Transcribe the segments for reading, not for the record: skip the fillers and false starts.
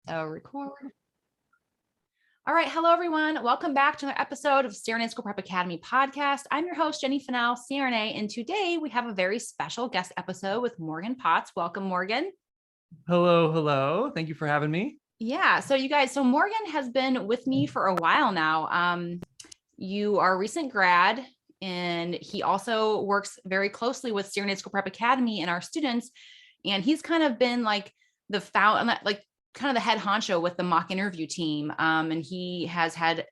So record. All right. Hello, everyone. Welcome back to another episode of CRNA School Prep Academy podcast. I'm your host, Jenny Fennell, CRNA, and today we have a very special guest episode with Morgan Potts. Welcome, Morgan. Hello. Thank you for having me. Yeah. So you guys, Morgan has been with me for a while now. You are a recent grad, and he also works very closely with CRNA School Prep Academy and our students. And he's kind of been like the kind of the head honcho with the mock interview team. And he has had,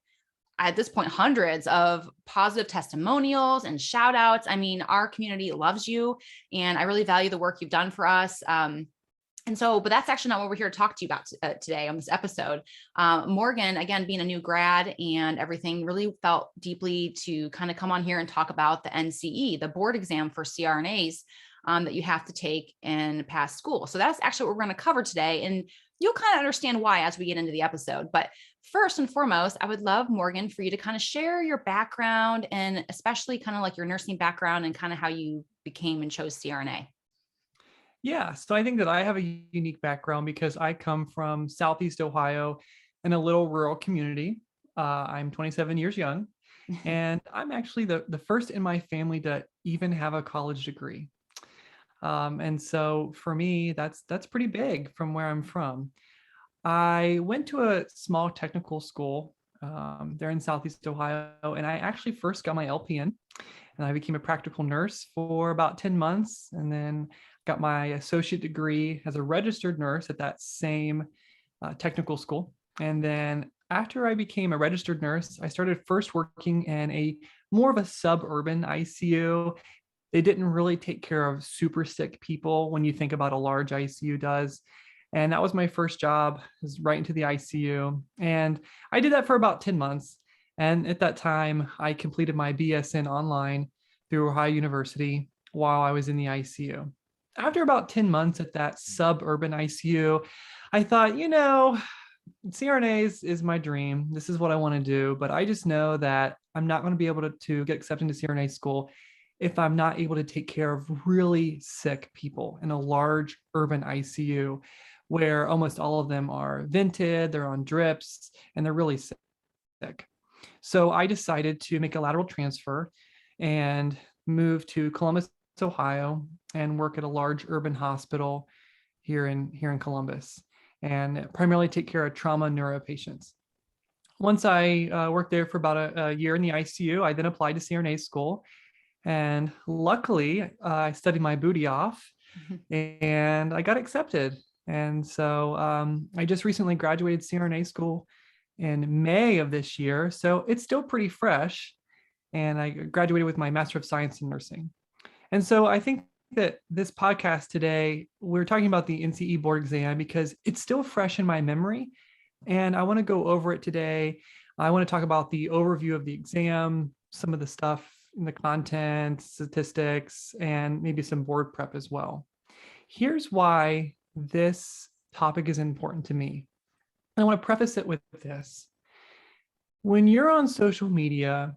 at this point, hundreds of positive testimonials and shout outs. I mean, our community loves you, and I really value the work you've done for us. But that's actually not what we're here to talk to you about today on this episode. Morgan, again, being a new grad and everything, really felt deeply to kind of come on here and talk about the NCE, the board exam for CRNAs that you have to take and pass school. So that's actually what we're going to cover today. And you'll kind of understand why as we get into the episode. But first and foremost, I would love, Morgan, for you to kind of share your background, and especially kind of like your nursing background and kind of how you became and chose CRNA. Yeah, so I think that I have a unique background because I come from Southeast Ohio in a little rural community. I'm 27 years young, and I'm actually the first in my family to even have a college degree. And so for me, that's pretty big from where I'm from. I went to a small technical school there in Southeast Ohio, and I actually first got my LPN, and I became a practical nurse for about 10 months, and then got my associate degree as a registered nurse at that same technical school. And then after I became a registered nurse, I started first working in a more of a suburban ICU. They didn't really take care of super sick people when you think about a large ICU does. And that was my first job, was right into the ICU. And I did that for about 10 months. And at that time, I completed my BSN online through Ohio University while I was in the ICU. After about 10 months at that suburban ICU, I thought, CRNAs is my dream. This is what I want to do. But I just know that I'm not going to be able to get accepted into CRNA school if I'm not able to take care of really sick people in a large urban ICU where almost all of them are vented, they're on drips, and they're really sick. So I decided to make a lateral transfer and move to Columbus, Ohio, and work at a large urban hospital here in Columbus, and primarily take care of trauma neuro patients. Once I worked there for about a year in the ICU, I then applied to CRNA school, and luckily I studied my booty off, and I got accepted. And so I just recently graduated CRNA school in May of this year, so it's still pretty fresh, and I graduated with my Master of Science in Nursing. And so I think that this podcast today, we're talking about the NCE board exam because it's still fresh in my memory. And I want to go over it today. I want to talk about the overview of the exam, some of the stuff in the content, statistics, and maybe some board prep as well. Here's why this topic is important to me. I want to preface it with this. When you're on social media,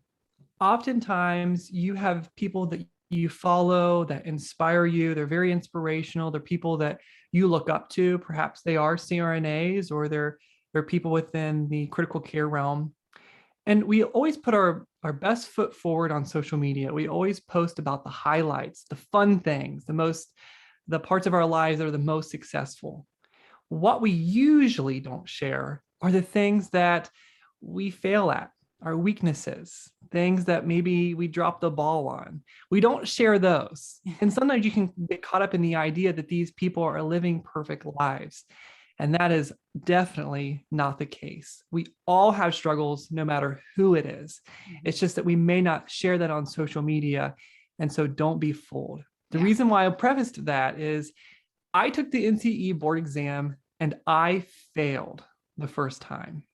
oftentimes you have people that you follow that inspire you. They're very inspirational. They're people that you look up to. Perhaps they are CRNAs, or they're people within the critical care realm. And we always put our best foot forward on social media. We always post about the highlights, the fun things, the parts of our lives that are the most successful. What we usually don't share are the things that we fail at, our weaknesses, things that maybe we dropped the ball on. We don't share those. And sometimes you can get caught up in the idea that these people are living perfect lives. And that is definitely not the case. We all have struggles, no matter who it is. It's just that we may not share that on social media. And so don't be fooled. The reason why I prefaced that is I took the NCE board exam and I failed the first time.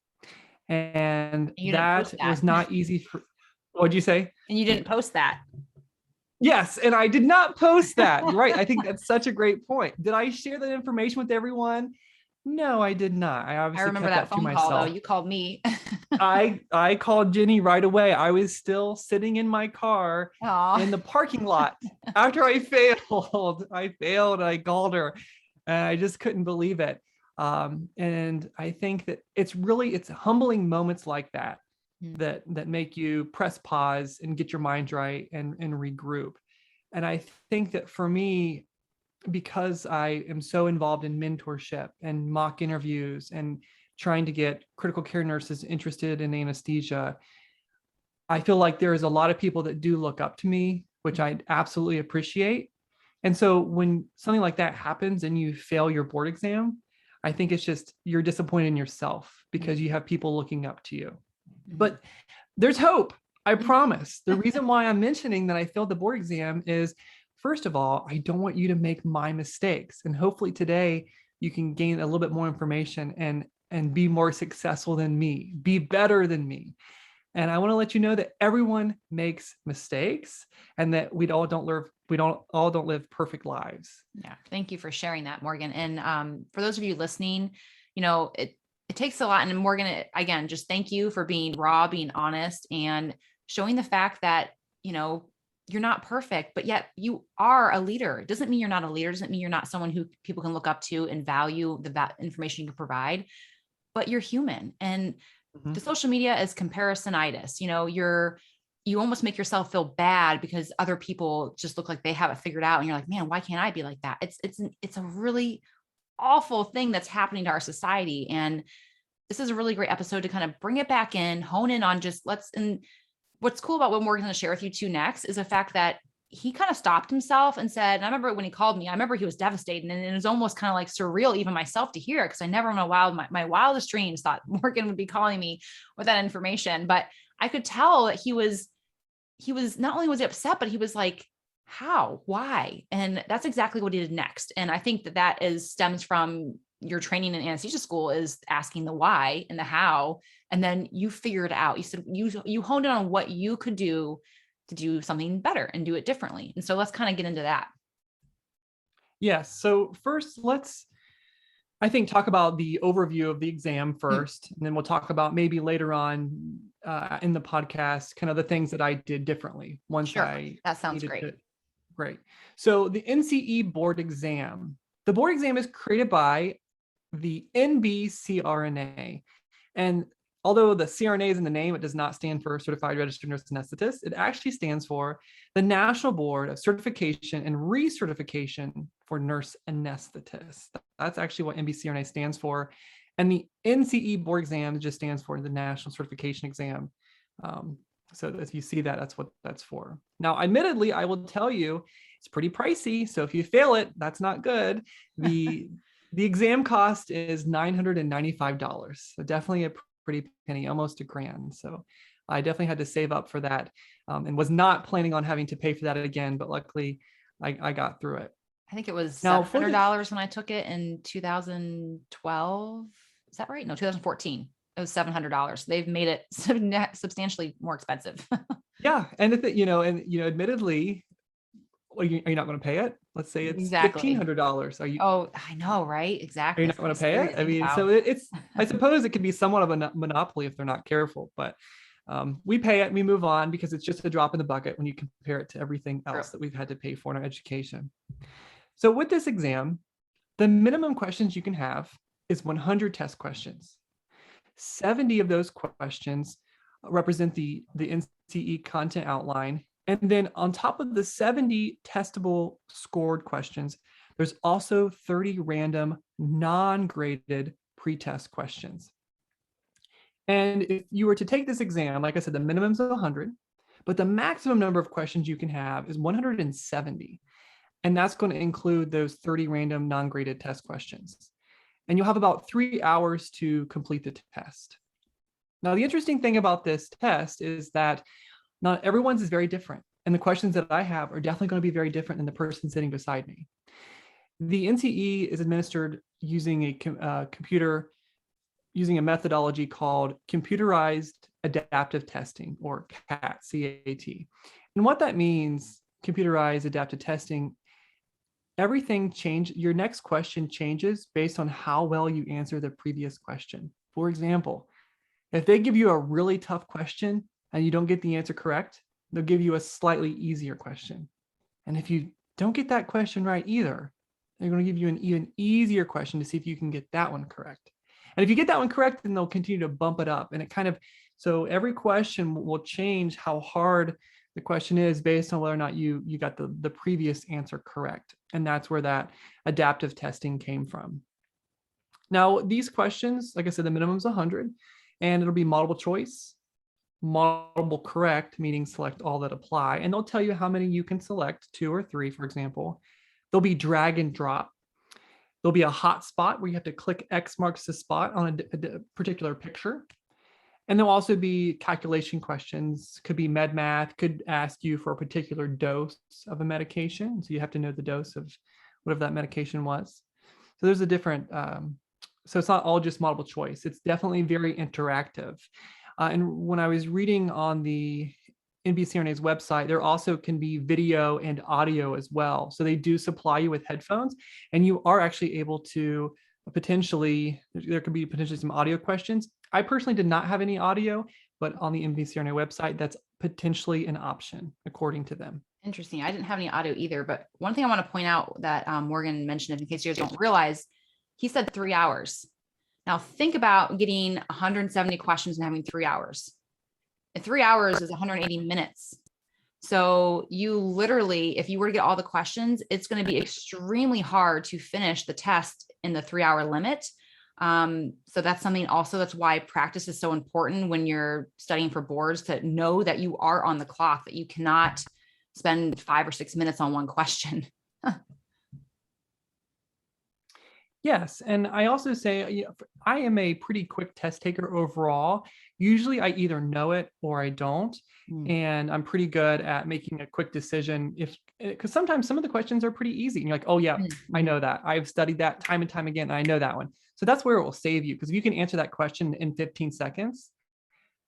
And that was not easy what'd you say? And you didn't post that. Yes, and I did not post that. You're right. I think that's such a great point. Did I share that information with everyone? No, I did not. I obviously remember that phone call though. You called me. I called Jenny right away. I was still sitting in my car in the parking lot after I failed. I called her, and I just couldn't believe it. And I think that it's humbling moments like that Mm. that make you press pause and get your mind right and regroup. And I think that for me, because I am so involved in mentorship and mock interviews and trying to get critical care nurses interested in anesthesia, I feel like there is a lot of people that do look up to me, which I absolutely appreciate. And so when something like that happens and you fail your board exam, I think it's just you're disappointed in yourself because you have people looking up to you. But there's hope. I promise. The reason why I'm mentioning that I failed the board exam is, first of all, I don't want you to make my mistakes. And hopefully today you can gain a little bit more information and be more successful than me, be better than me. And I want to let you know that everyone makes mistakes and that we all don't live perfect lives. Yeah. Thank you for sharing that, Morgan. And for those of you listening, it takes a lot. And Morgan, again, just thank you for being raw, being honest, and showing the fact that, you're not perfect, but yet you are a leader. It doesn't mean you're not a leader. It doesn't mean you're not someone who people can look up to and value the information you can provide, but you're human. And the social media is comparisonitis. You almost make yourself feel bad because other people just look like they have it figured out. And you're like, man, why can't I be like that? It's a really awful thing that's happening to our society. And this is a really great episode to kind of bring it back in, hone in on and what's cool about what Morgan's going to share with you too next is the fact that he kind of stopped himself and said, and I remember when he called me, I remember he was devastated, and it was almost kind of like surreal, even myself, to hear it, because I never in my wildest dreams thought Morgan would be calling me with that information. But I could tell that he was not only was he upset, but he was like, how, why? And that's exactly what he did next. And I think that stems from your training in anesthesia school, is asking the why and the how, and then you figure it out. You said you honed in on what you could do to do something better and do it differently. And so let's kind of get into that. Yes. So first, I think, talk about the overview of the exam first, and then we'll talk about maybe later on in the podcast, kind of the things that I did differently once that sounds great. Great. So the NCE board exam, the board exam is created by the NBCRNA. And although the CRNA is in the name, it does not stand for Certified Registered Nurse Anesthetist. It actually stands for the National Board of Certification and Recertification for Nurse Anesthetists. That's actually what NBCRNA stands for. And the NCE board exam just stands for the National Certification Exam. So if you see that, that's what that's for. Now, admittedly, I will tell you, it's pretty pricey. So if you fail it, that's not good. The exam cost is $995. So definitely a pretty penny, almost $1,000. So I definitely had to save up for that, and was not planning on having to pay for that again. But luckily, I got through it. I think it was $700 when I took it in 2012. Is that right? No, 2014. It was $700. They've made it substantially more expensive. Yeah, and admittedly, are you not going to pay it? Let's say it's $1,500. Are you? Oh, I know, right? Exactly. Are you not going to pay it? I mean, so it's. I suppose it could be somewhat of a monopoly if they're not careful, but we pay it and we move on because it's just a drop in the bucket when you compare it to everything else that we've had to pay for in our education. So with this exam, the minimum questions you can have is 100 test questions. 70 of those questions represent the NCE content outline. And then on top of the 70 testable scored questions, there's also 30 random non-graded pre-test questions. And if you were to take this exam, like I said, the minimum is 100, but the maximum number of questions you can have is 170. And that's going to include those 30 random non-graded test questions. And you'll have about 3 hours to complete the test. Now, the interesting thing about this test is that not everyone's is very different. And the questions that I have are definitely going to be very different than the person sitting beside me. The NCE is administered using using a methodology called computerized adaptive testing, or CAT. And what that means, computerized adaptive testing, everything changes. Your next question changes based on how well you answer the previous question. For example, if they give you a really tough question and you don't get the answer correct, they'll give you a slightly easier question. And if you don't get that question right either, They're going to give you an even easier question to see if you can get that one correct. And if you get that one correct, then they'll continue to bump it up. And it kind of, so every question will change how hard the question is based on whether or not you got the previous answer correct. And that's where that adaptive testing came from. Now, these questions, like I said, the minimum is 100, and it'll be multiple choice, multiple correct, meaning select all that apply. And they'll tell you how many you can select, 2 or 3, for example. There'll be drag and drop. There'll be a hot spot where you have to click X marks the spot on a particular picture. And there'll also be calculation questions, could be med math, could ask you for a particular dose of a medication. So you have to know the dose of whatever that medication was. So there's a different, so it's not all just multiple choice. It's definitely very interactive. And when I was reading on the NBCRNA's website, there also can be video and audio as well. So they do supply you with headphones, and you are actually able to potentially, there could be potentially some audio questions. I personally did not have any audio, but on the NBCRNA website, that's potentially an option according to them. Interesting. I didn't have any audio either, but one thing I want to point out that Morgan mentioned, in case you guys don't realize, he said 3 hours. Now think about getting 170 questions and having 3 hours. 3 hours is 180 minutes. So you literally, if you were to get all the questions, it's going to be extremely hard to finish the test in the 3-hour limit. So that's something also, that's why practice is so important when you're studying for boards, to know that you are on the clock, that you cannot spend 5 or 6 minutes on one question. Yes. And I also say, I am a pretty quick test taker overall. Usually I either know it or I don't. And I'm pretty good at making a quick decision, because sometimes some of the questions are pretty easy. And you're like, oh yeah, I know that. I've studied that time and time again. And I know that one. So that's where it will save you. Because if you can answer that question in 15 seconds,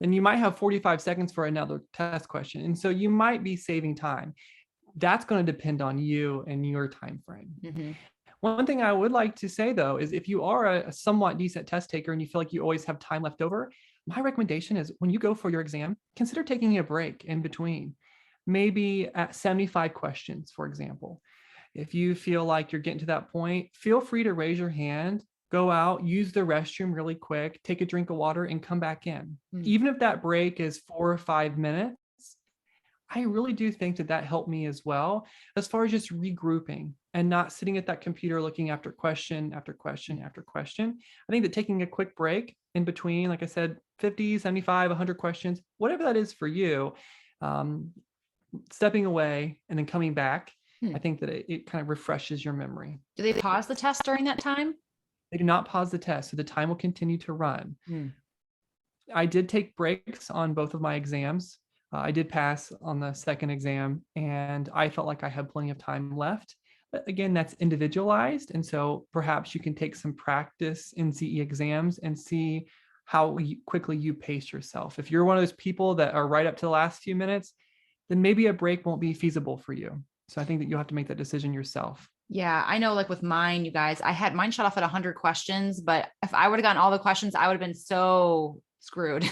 then you might have 45 seconds for another test question. And so you might be saving time. That's going to depend on you and your time frame. One thing I would like to say, though, is if you are a somewhat decent test taker and you feel like you always have time left over, my recommendation is when you go for your exam, consider taking a break in between, maybe at 75 questions, for example. If you feel like you're getting to that point, feel free to raise your hand, go out, use the restroom really quick, take a drink of water, and come back in. Even if that break is 4 or 5 minutes, I really do think that helped me as well, as far as just regrouping and not sitting at that computer looking after question after question after question. I think that taking a quick break in between, like I said, 50, 75, 100 questions, whatever that is for you, stepping away and then coming back, I think that it kind of refreshes your memory. Do they pause the test during that time? They do not pause the test, so the time will continue to run. I did take breaks on both of my exams. I did pass on the second exam, and I felt like I had plenty of time left. But again, that's individualized. And so perhaps you can take some practice NCE exams and see how quickly you pace yourself. If you're one of those people that are right up to the last few minutes, then maybe a break won't be feasible for you. So I think that you'll have to make that decision yourself. Yeah, I know, like with mine, you guys, I had mine shut off at 100 questions, but if I would have gotten all the questions, I would have been so screwed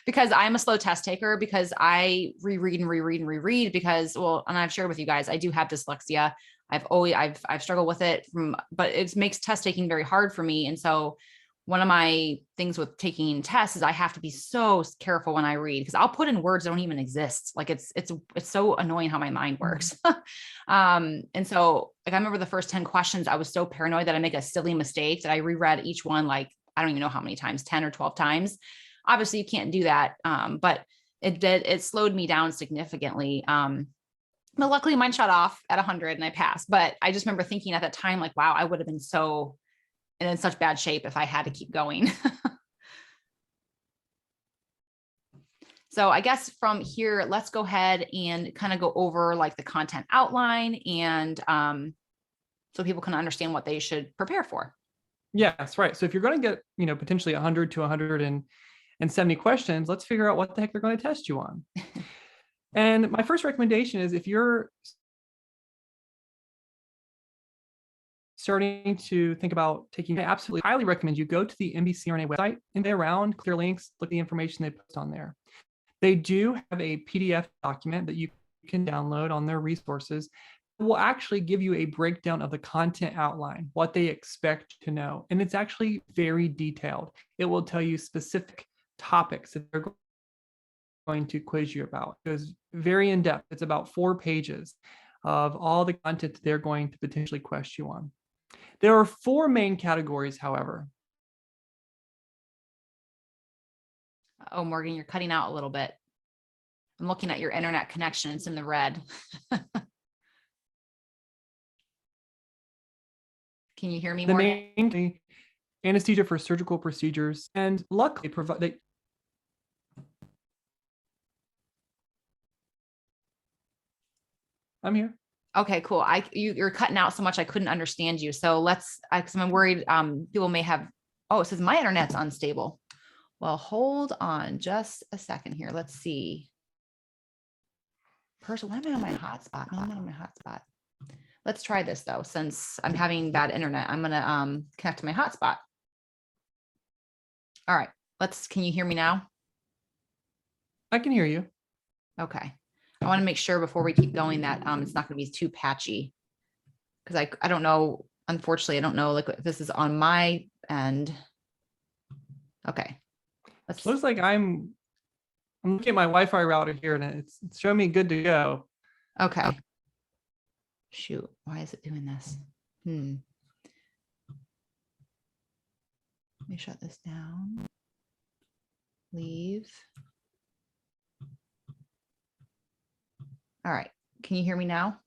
because I'm a slow test taker, because I reread and reread and reread because, well, and I've shared with you guys, I do have dyslexia. I've struggled with it but it makes test taking very hard for me. And so one of my things with taking tests is I have to be so careful when I read, because I'll put in words that don't even exist. Like it's so annoying how my mind works. And so like, I remember the first 10 questions, I was so paranoid that I make a silly mistake that I reread each one, like, I don't even know how many times, 10 or 12 times. Obviously you can't do that. But it slowed me down significantly. But luckily mine shut off at 100 and I passed. But I just remember thinking at that time, like, wow, I would have been in such bad shape if I had to keep going. So I guess from here, let's go ahead and kind of go over like the content outline, and so people can understand what they should prepare for. Yes, right. So if you're going to get, potentially 100 to 170 questions, let's figure out what the heck they're going to test you on. And my first recommendation is, if you're starting to think about taking, I absolutely highly recommend you go to the NBCRNA website and play around, clear links, look at the information they post on there. They do have a PDF document that you can download on their resources will actually give you a breakdown of the content outline, what they expect to know. And it's actually very detailed. It will tell you specific topics that they're going to quiz you about. It's very in-depth. It's about 4 pages of all the content that they're going to potentially question you on. There are 4 main categories, however. Oh, Morgan, you're cutting out a little bit. I'm looking at your internet connection. It's in the red. Can you hear me, The Morgan? main anesthesia for surgical procedures, and luckily provide. I'm here. Okay, cool. You're cutting out so much I couldn't understand you. So because I'm worried people may have, oh, it says my internet's unstable. Well, hold on just a second here. Let's see. Why am I on my hotspot? No, I'm not on my hotspot. Let's try this though. Since I'm having bad internet, I'm gonna connect to my hotspot. All right, can you hear me now? I can hear you. Okay. I want to make sure before we keep going that it's not going to be too patchy, because I don't know, unfortunately, I don't know like if this is on my end. Okay. Looks like I'm looking at my Wi-Fi router here and it's showing me good to go. Okay. Shoot, why is it doing this? Let me shut this down. Leave. All right. Can you hear me now?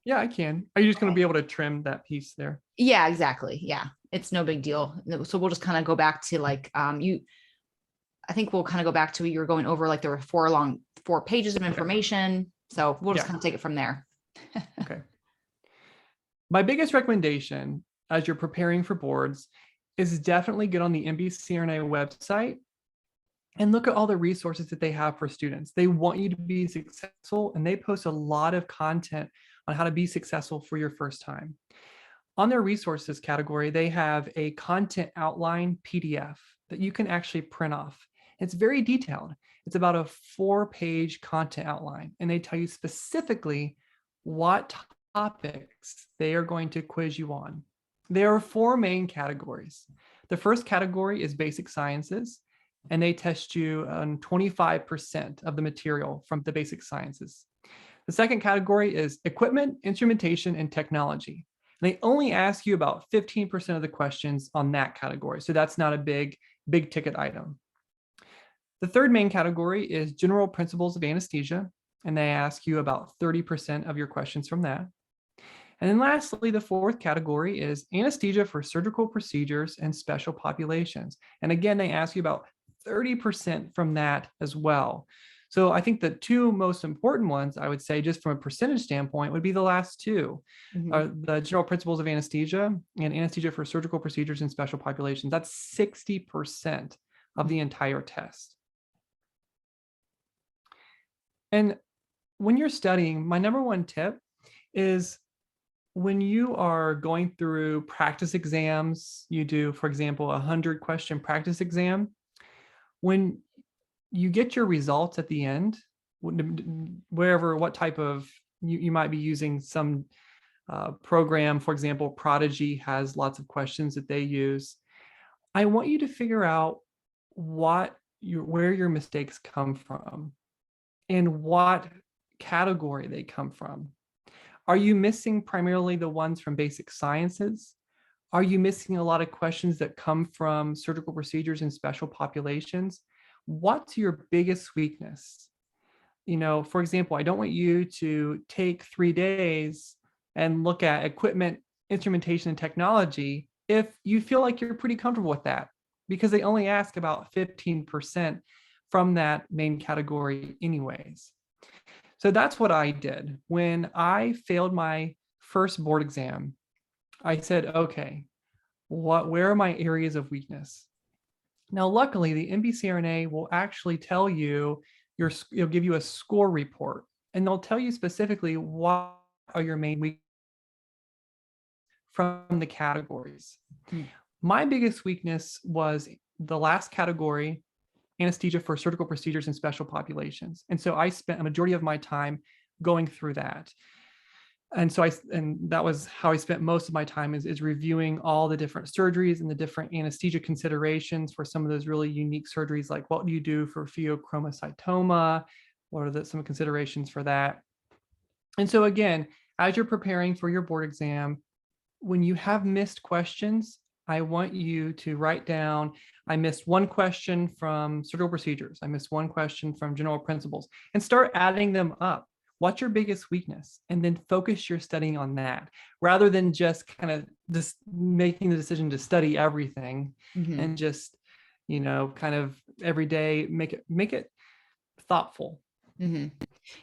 Yeah, I can. Are you just going to be able to trim that piece there? Yeah, exactly. Yeah, it's no big deal. So we'll just kind of go back to like I think we'll kind of go back to what you were going over, like there were 4 pages of information. So we'll just kind of take it from there. Okay. My biggest recommendation as you're preparing for boards is definitely get on the CRNA website and look at all the resources that they have for students. They want you to be successful, and they post a lot of content on how to be successful for your first time. On their resources category, they have a content outline PDF that you can actually print off. It's very detailed. It's about a 4-page content outline, and they tell you specifically what topics they are going to quiz you on. There are 4 main categories. The first category is basic sciences, and they test you on 25% of the material from the basic sciences. The second category is equipment, instrumentation, and technology. And they only ask you about 15% of the questions on that category. So that's not a big ticket item. The third main category is general principles of anesthesia, and they ask you about 30% of your questions from that. And then lastly, the fourth category is anesthesia for surgical procedures and special populations. And again, they ask you about 30% from that as well. So I think the 2 most important ones, I would say, just from a percentage standpoint, would be the last 2, the general principles of anesthesia and anesthesia for surgical procedures and special populations. That's 60% of the entire test. And when you're studying, my number 1 tip is when you are going through practice exams, you do, for example, a 100-question practice exam. When you get your results at the end, what type of, you might be using some program, for example, Prodigy has lots of questions that they use. I want you to figure out where your mistakes come from and what category they come from. Are you missing primarily the ones from basic sciences? Are you missing a lot of questions that come from surgical procedures and special populations? What's your biggest weakness? For example, I don't want you to take 3 days and look at equipment, instrumentation, and technology if you feel like you're pretty comfortable with that, because they only ask about 15% from that main category anyways. So that's what I did. When I failed my first board exam, I said, okay, where are my areas of weakness? Now, luckily, the MBCRNA will actually tell you, it'll give you a score report, and they'll tell you specifically what are your main weaknesses from the categories. My biggest weakness was the last category, anesthesia for surgical procedures and special populations. And so I spent a majority of my time going through that. And that was how I spent most of my time is reviewing all the different surgeries and the different anesthesia considerations for some of those really unique surgeries, like what do you do for pheochromocytoma? What are some considerations for that? And so again, as you're preparing for your board exam, when you have missed questions, I want you to write down, I missed one question from surgical procedures. I missed one question from general principles, and start adding them up. What's your biggest weakness? And then focus your studying on that rather than just kind of just making the decision to study everything and just, kind of every day make it thoughtful.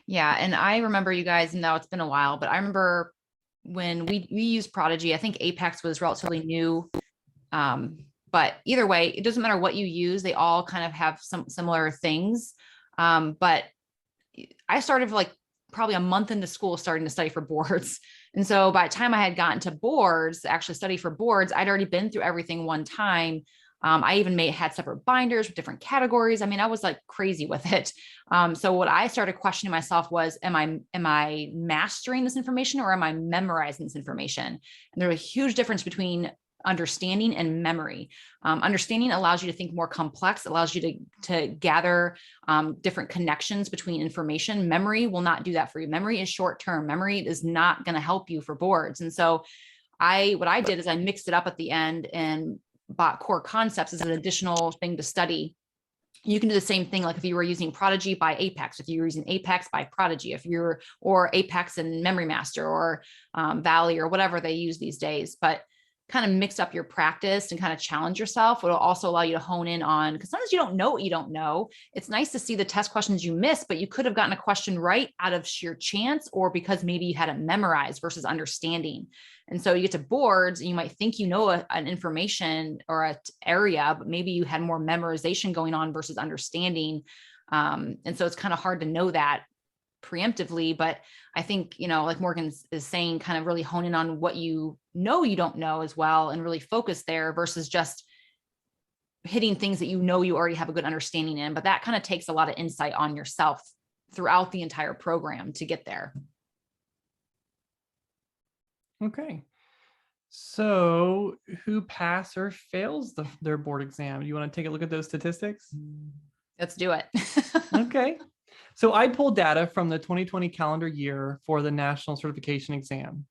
Yeah. And I remember, you guys, and now it's been a while, but I remember when we used Prodigy. I think Apex was relatively new. But either way, it doesn't matter what you use. They all kind of have some similar things. But I started like probably a month into school starting to study for boards. And so by the time I had gotten to boards, actually study for boards, I'd already been through everything one time. I even had separate binders with different categories. I mean, I was like crazy with it. So what I started questioning myself was, am I mastering this information or am I memorizing this information? And there's a huge difference between understanding and memory. Understanding allows you to think more complex, allows you to gather different connections between information. Memory will not do that for you. Memory is short-term. Memory is not going to help you for boards. And so what I did is I mixed it up at the end and bought core concepts as an additional thing to study. You can do the same thing. Like if you were using Prodigy, by Apex. If you were using Apex, by Prodigy. Or Apex and Memory Master, or Valley, or whatever they use these days. But kind of mix up your practice and kind of challenge yourself. It'll also allow you to hone in on, because sometimes you don't know what you don't know. It's nice to see the test questions you missed, but you could have gotten a question right out of sheer chance, or because maybe you had it memorized versus understanding. And so you get to boards and you might think you know an information or an area, but maybe you had more memorization going on versus understanding. And so it's kind of hard to know that preemptively, but I think, like Morgan is saying, kind of really hone in on what you don't know as well, and really focus there versus just hitting things that you already have a good understanding in. But that kind of takes a lot of insight on yourself throughout the entire program to get there. Okay. So who passes or fails their board exam? Do you want to take a look at those statistics? Let's do it. Okay. So I pulled data from the 2020 calendar year for the national certification exam.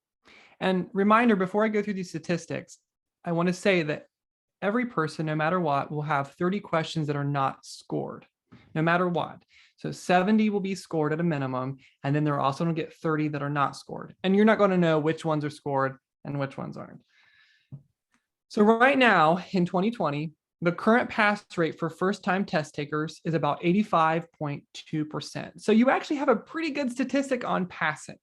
And reminder, before I go through these statistics, I want to say that every person, no matter what, will have 30 questions that are not scored, no matter what. So 70 will be scored at a minimum, and then they're also going to get 30 that are not scored. And you're not going to know which ones are scored and which ones aren't. So right now in 2020, the current pass rate for first-time test takers is about 85.2%. So you actually have a pretty good statistic on passing.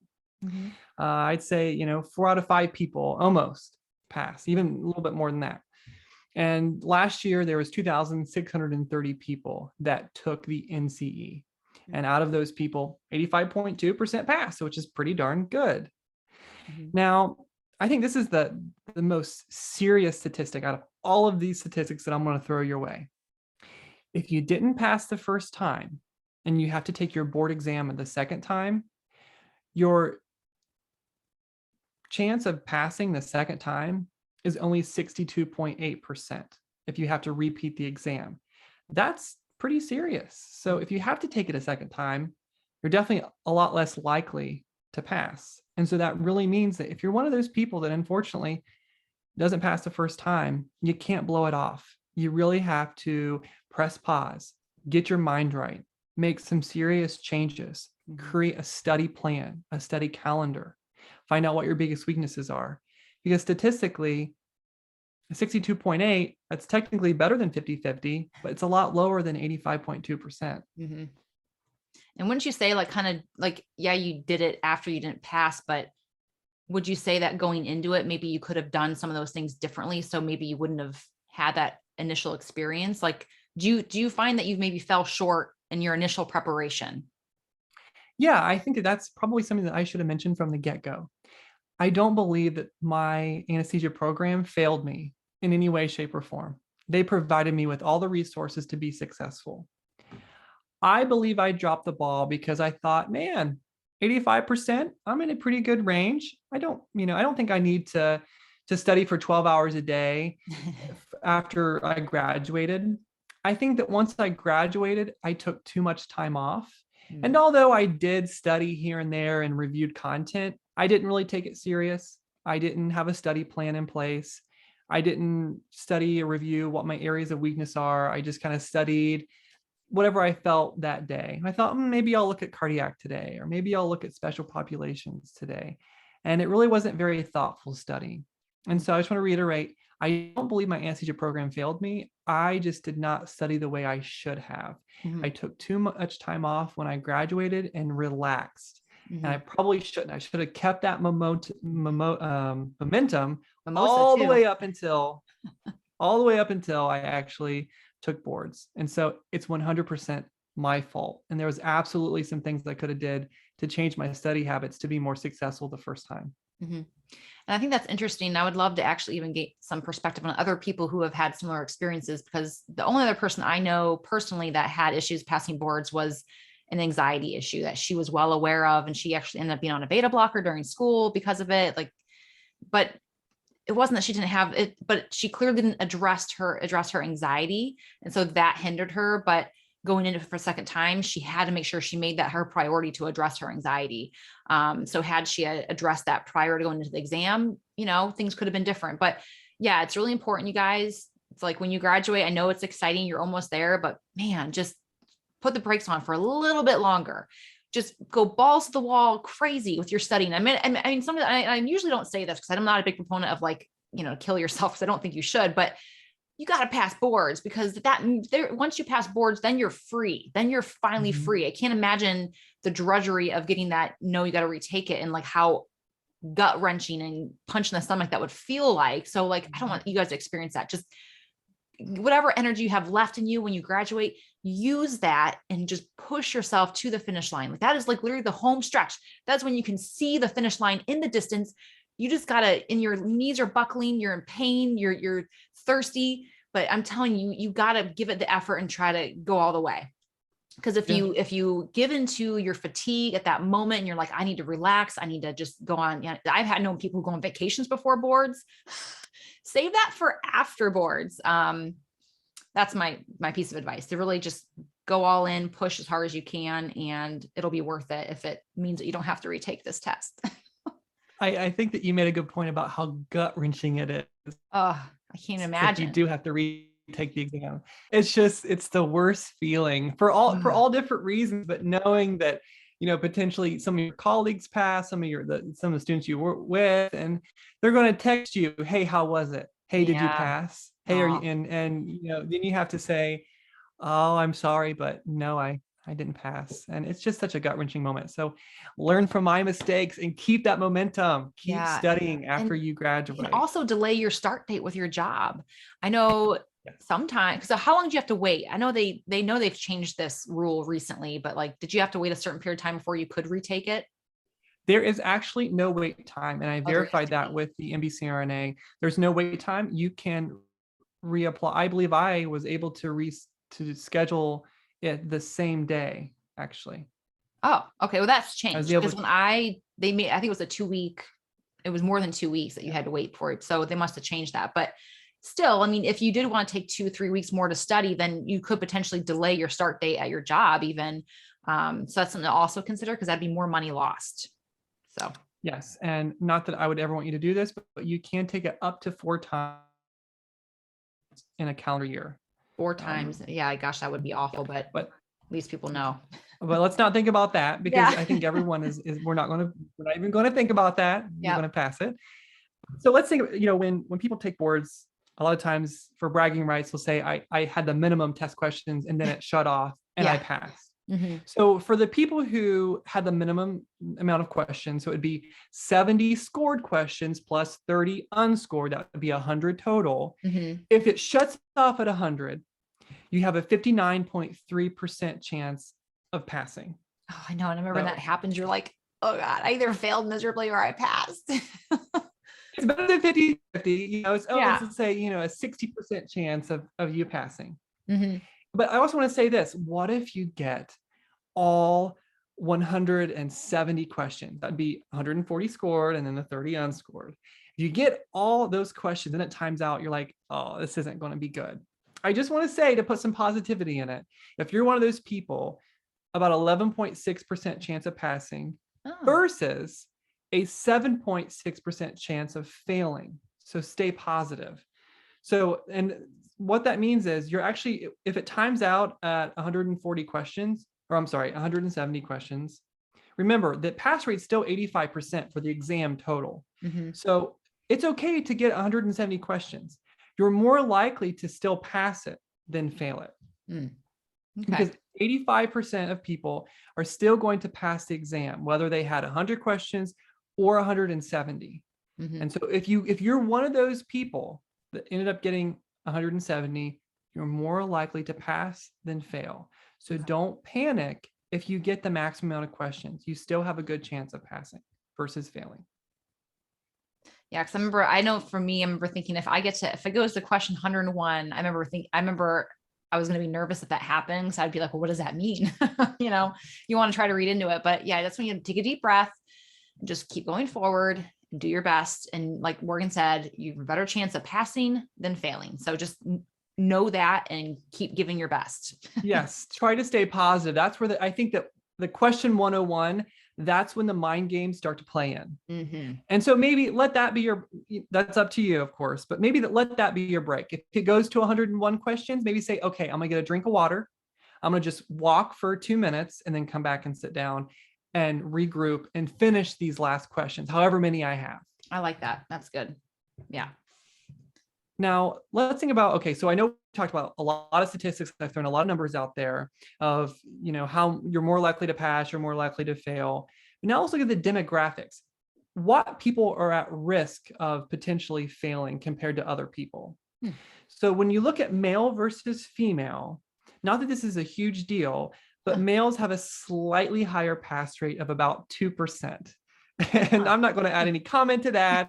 I'd say, 4 out of 5 people almost pass, even a little bit more than that. And last year, there was 2,630 people that took the NCE. And out of those people, 85.2% passed, which is pretty darn good. Now, I think this is the most serious statistic out of all of these statistics that I'm going to throw your way. If you didn't pass the first time and you have to take your board exam the second time, your chance of passing the second time is only 62.8% if you have to repeat the exam. That's pretty serious. So if you have to take it a second time, you're definitely a lot less likely to pass. And so that really means that if you're one of those people that unfortunately doesn't pass the first time, you can't blow it off. You really have to press pause, get your mind right, make some serious changes, create a study plan, a study calendar, find out what your biggest weaknesses are. Because statistically, 62.8, that's technically better than 50-50, but it's a lot lower than 85.2%. And wouldn't you say yeah, you did it after you didn't pass, but would you say that going into it, maybe you could have done some of those things differently? So maybe you wouldn't have had that initial experience. Like, do you find that you've maybe fell short in your initial preparation? Yeah, I think that's probably something that I should have mentioned from the get-go. I don't believe that my anesthesia program failed me in any way, shape, or form. They provided me with all the resources to be successful. I believe I dropped the ball because I thought, man, 85%, I'm in a pretty good range. I don't think I need to study for 12 hours a day after I graduated. I think that once I graduated, I took too much time off. And although I did study here and there and reviewed content, I didn't really take it serious. I didn't have a study plan in place. I didn't study or review what my areas of weakness are. I just kind of studied whatever I felt that day. I thought, maybe I'll look at cardiac today, or maybe I'll look at special populations today. And it really wasn't very thoughtful studying. And so I just want to reiterate, I don't believe my anesthesia program failed me. I just did not study the way I should have. I took too much time off when I graduated and relaxed. And I probably shouldn't. I should have kept that momentum all the way up until I actually took boards. And so it's 100% my fault. And there was absolutely some things I could have did to change my study habits to be more successful the first time. And I think that's interesting. I would love to actually even get some perspective on other people who have had similar experiences, because the only other person I know personally that had issues passing boards was an anxiety issue that she was well aware of. And she actually ended up being on a beta blocker during school because of it. But it wasn't that she didn't have it, but she clearly didn't address her anxiety. And so that hindered her. But going into it for a second time, she had to make sure she made that her priority to address her anxiety. So had she addressed that prior to going into the exam, things could have been different. But yeah, it's really important, you guys. It's like when you graduate, I know it's exciting, you're almost there, but man, just put the brakes on for a little bit longer. Just go balls to the wall crazy with your studying. I mean, something I usually don't say this because I'm not a big proponent of kill yourself, because I don't think you should, but you got to pass boards, because once you pass boards, then you're free. Then you're finally free. I can't imagine the drudgery of getting that. No, you got to retake it, and how gut wrenching and punch in the stomach that would feel like. So I don't want you guys to experience that. Just whatever energy you have left in you when you graduate, use that and just push yourself to the finish line. That is literally the home stretch. That's when you can see the finish line in the distance. You just gotta, and your knees are buckling, you're in pain, you're thirsty, but I'm telling you, you gotta give it the effort and try to go all the way. Because if you give into your fatigue at that moment and you're like, I need to relax, I need to just go on. I've known people who go on vacations before boards. Save that for after boards. That's my piece of advice, to really just go all in, push as hard as you can, and it'll be worth it if it means that you don't have to retake this test. I think that you made a good point about how gut wrenching it is. Oh, I can't imagine. You do have to retake the exam. It's the worst feeling for all different reasons, but knowing that, potentially some of your colleagues pass, some of the students you work with, and they're going to text you, hey, how was it? Hey, did you pass? Hey, are you in? And, then you have to say, oh, I'm sorry, but no, I didn't pass. And it's just such a gut wrenching moment. So learn from my mistakes and keep that momentum. Keep studying after you graduate. And also delay your start date with your job. I know sometimes, so how long do you have to wait? I know they know they've changed this rule recently, but did you have to wait a certain period of time before you could retake it? There is actually no wait time. And I verified that with the MB-CRNA. There's no wait time. You can reapply. I believe I was able to schedule it the same day, actually. Oh, okay. Well, that's changed, because when I think it was a 2-week, it was more than 2 weeks that you had to wait for it. So they must have changed that. But still, I mean, if you did want to take 2-3 weeks more to study, then you could potentially delay your start date at your job even. So that's something to also consider, because that'd be more money lost. So yes. And not that I would ever want you to do this, but you can take it up to 4 times in a calendar year. 4 times. Yeah, gosh, that would be awful, but at least people know. But let's not think about that, because I think everyone we're not even going to think about that. You're going to pass it. So let's think, when people take boards, a lot of times for bragging rights, they'll say, I had the minimum test questions and then it shut off and I passed. So for the people who had the minimum amount of questions, so it'd be 70 scored questions plus 30 unscored, that would be 100 total. If it shuts off at 100, you have a 59.3% chance of passing. Oh, I know. And I remember when that happens, you're like, oh God, I either failed miserably or I passed. It's better than 50-50, let's say, a 60% chance of you passing. But I also want to say this, what if you get all 170 questions. That'd be 140 scored and then the 30 unscored. If you get all those questions and it times out, you're like, oh, this isn't going to be good. I just want to say, to put some positivity in it, if you're one of those people, about 11.6% chance of passing versus a 7.6% chance of failing. So stay positive. So, and what that means is you're actually, if it times out at 140 questions, or I'm sorry, 170 questions, remember that pass rate's still 85% for the exam total. So it's okay to get 170 questions. You're more likely to still pass it than fail it. Okay. Because 85% of people are still going to pass the exam, whether they had 100 questions or 170. And so if you're one of those people that ended up getting 170, you're more likely to pass than fail. So don't panic if you get the maximum amount of questions. You still have a good chance of passing versus failing. Yeah, because I know for me, I remember thinking if it goes to question 101, I remember I was going to be nervous if that happened. So I'd be like, well, what does that mean? You want to try to read into it, but yeah, that's when you take a deep breath and just keep going forward and do your best. And like Morgan said, you have a better chance of passing than failing. So just know that and keep giving your best. Yes. Try to stay positive. That's where I think that the question 101, that's when the mind games start to play in. And so maybe let that be that's up to you, of course, but maybe let that be your break. If it goes to 101 questions, maybe say, okay, I'm gonna get a drink of water. I'm gonna just walk for 2 minutes and then come back and sit down and regroup and finish these last questions, however many I have. I like that. That's good. Yeah. Now let's think about, okay, so I know we talked about a lot of statistics. I've thrown a lot of numbers out there of, how you're more likely to pass, you're more likely to fail. But now let's look at the demographics. What people are at risk of potentially failing compared to other people? So when you look at male versus female, not that this is a huge deal, but males have a slightly higher pass rate of about 2%. And I'm not going to add any comment to that,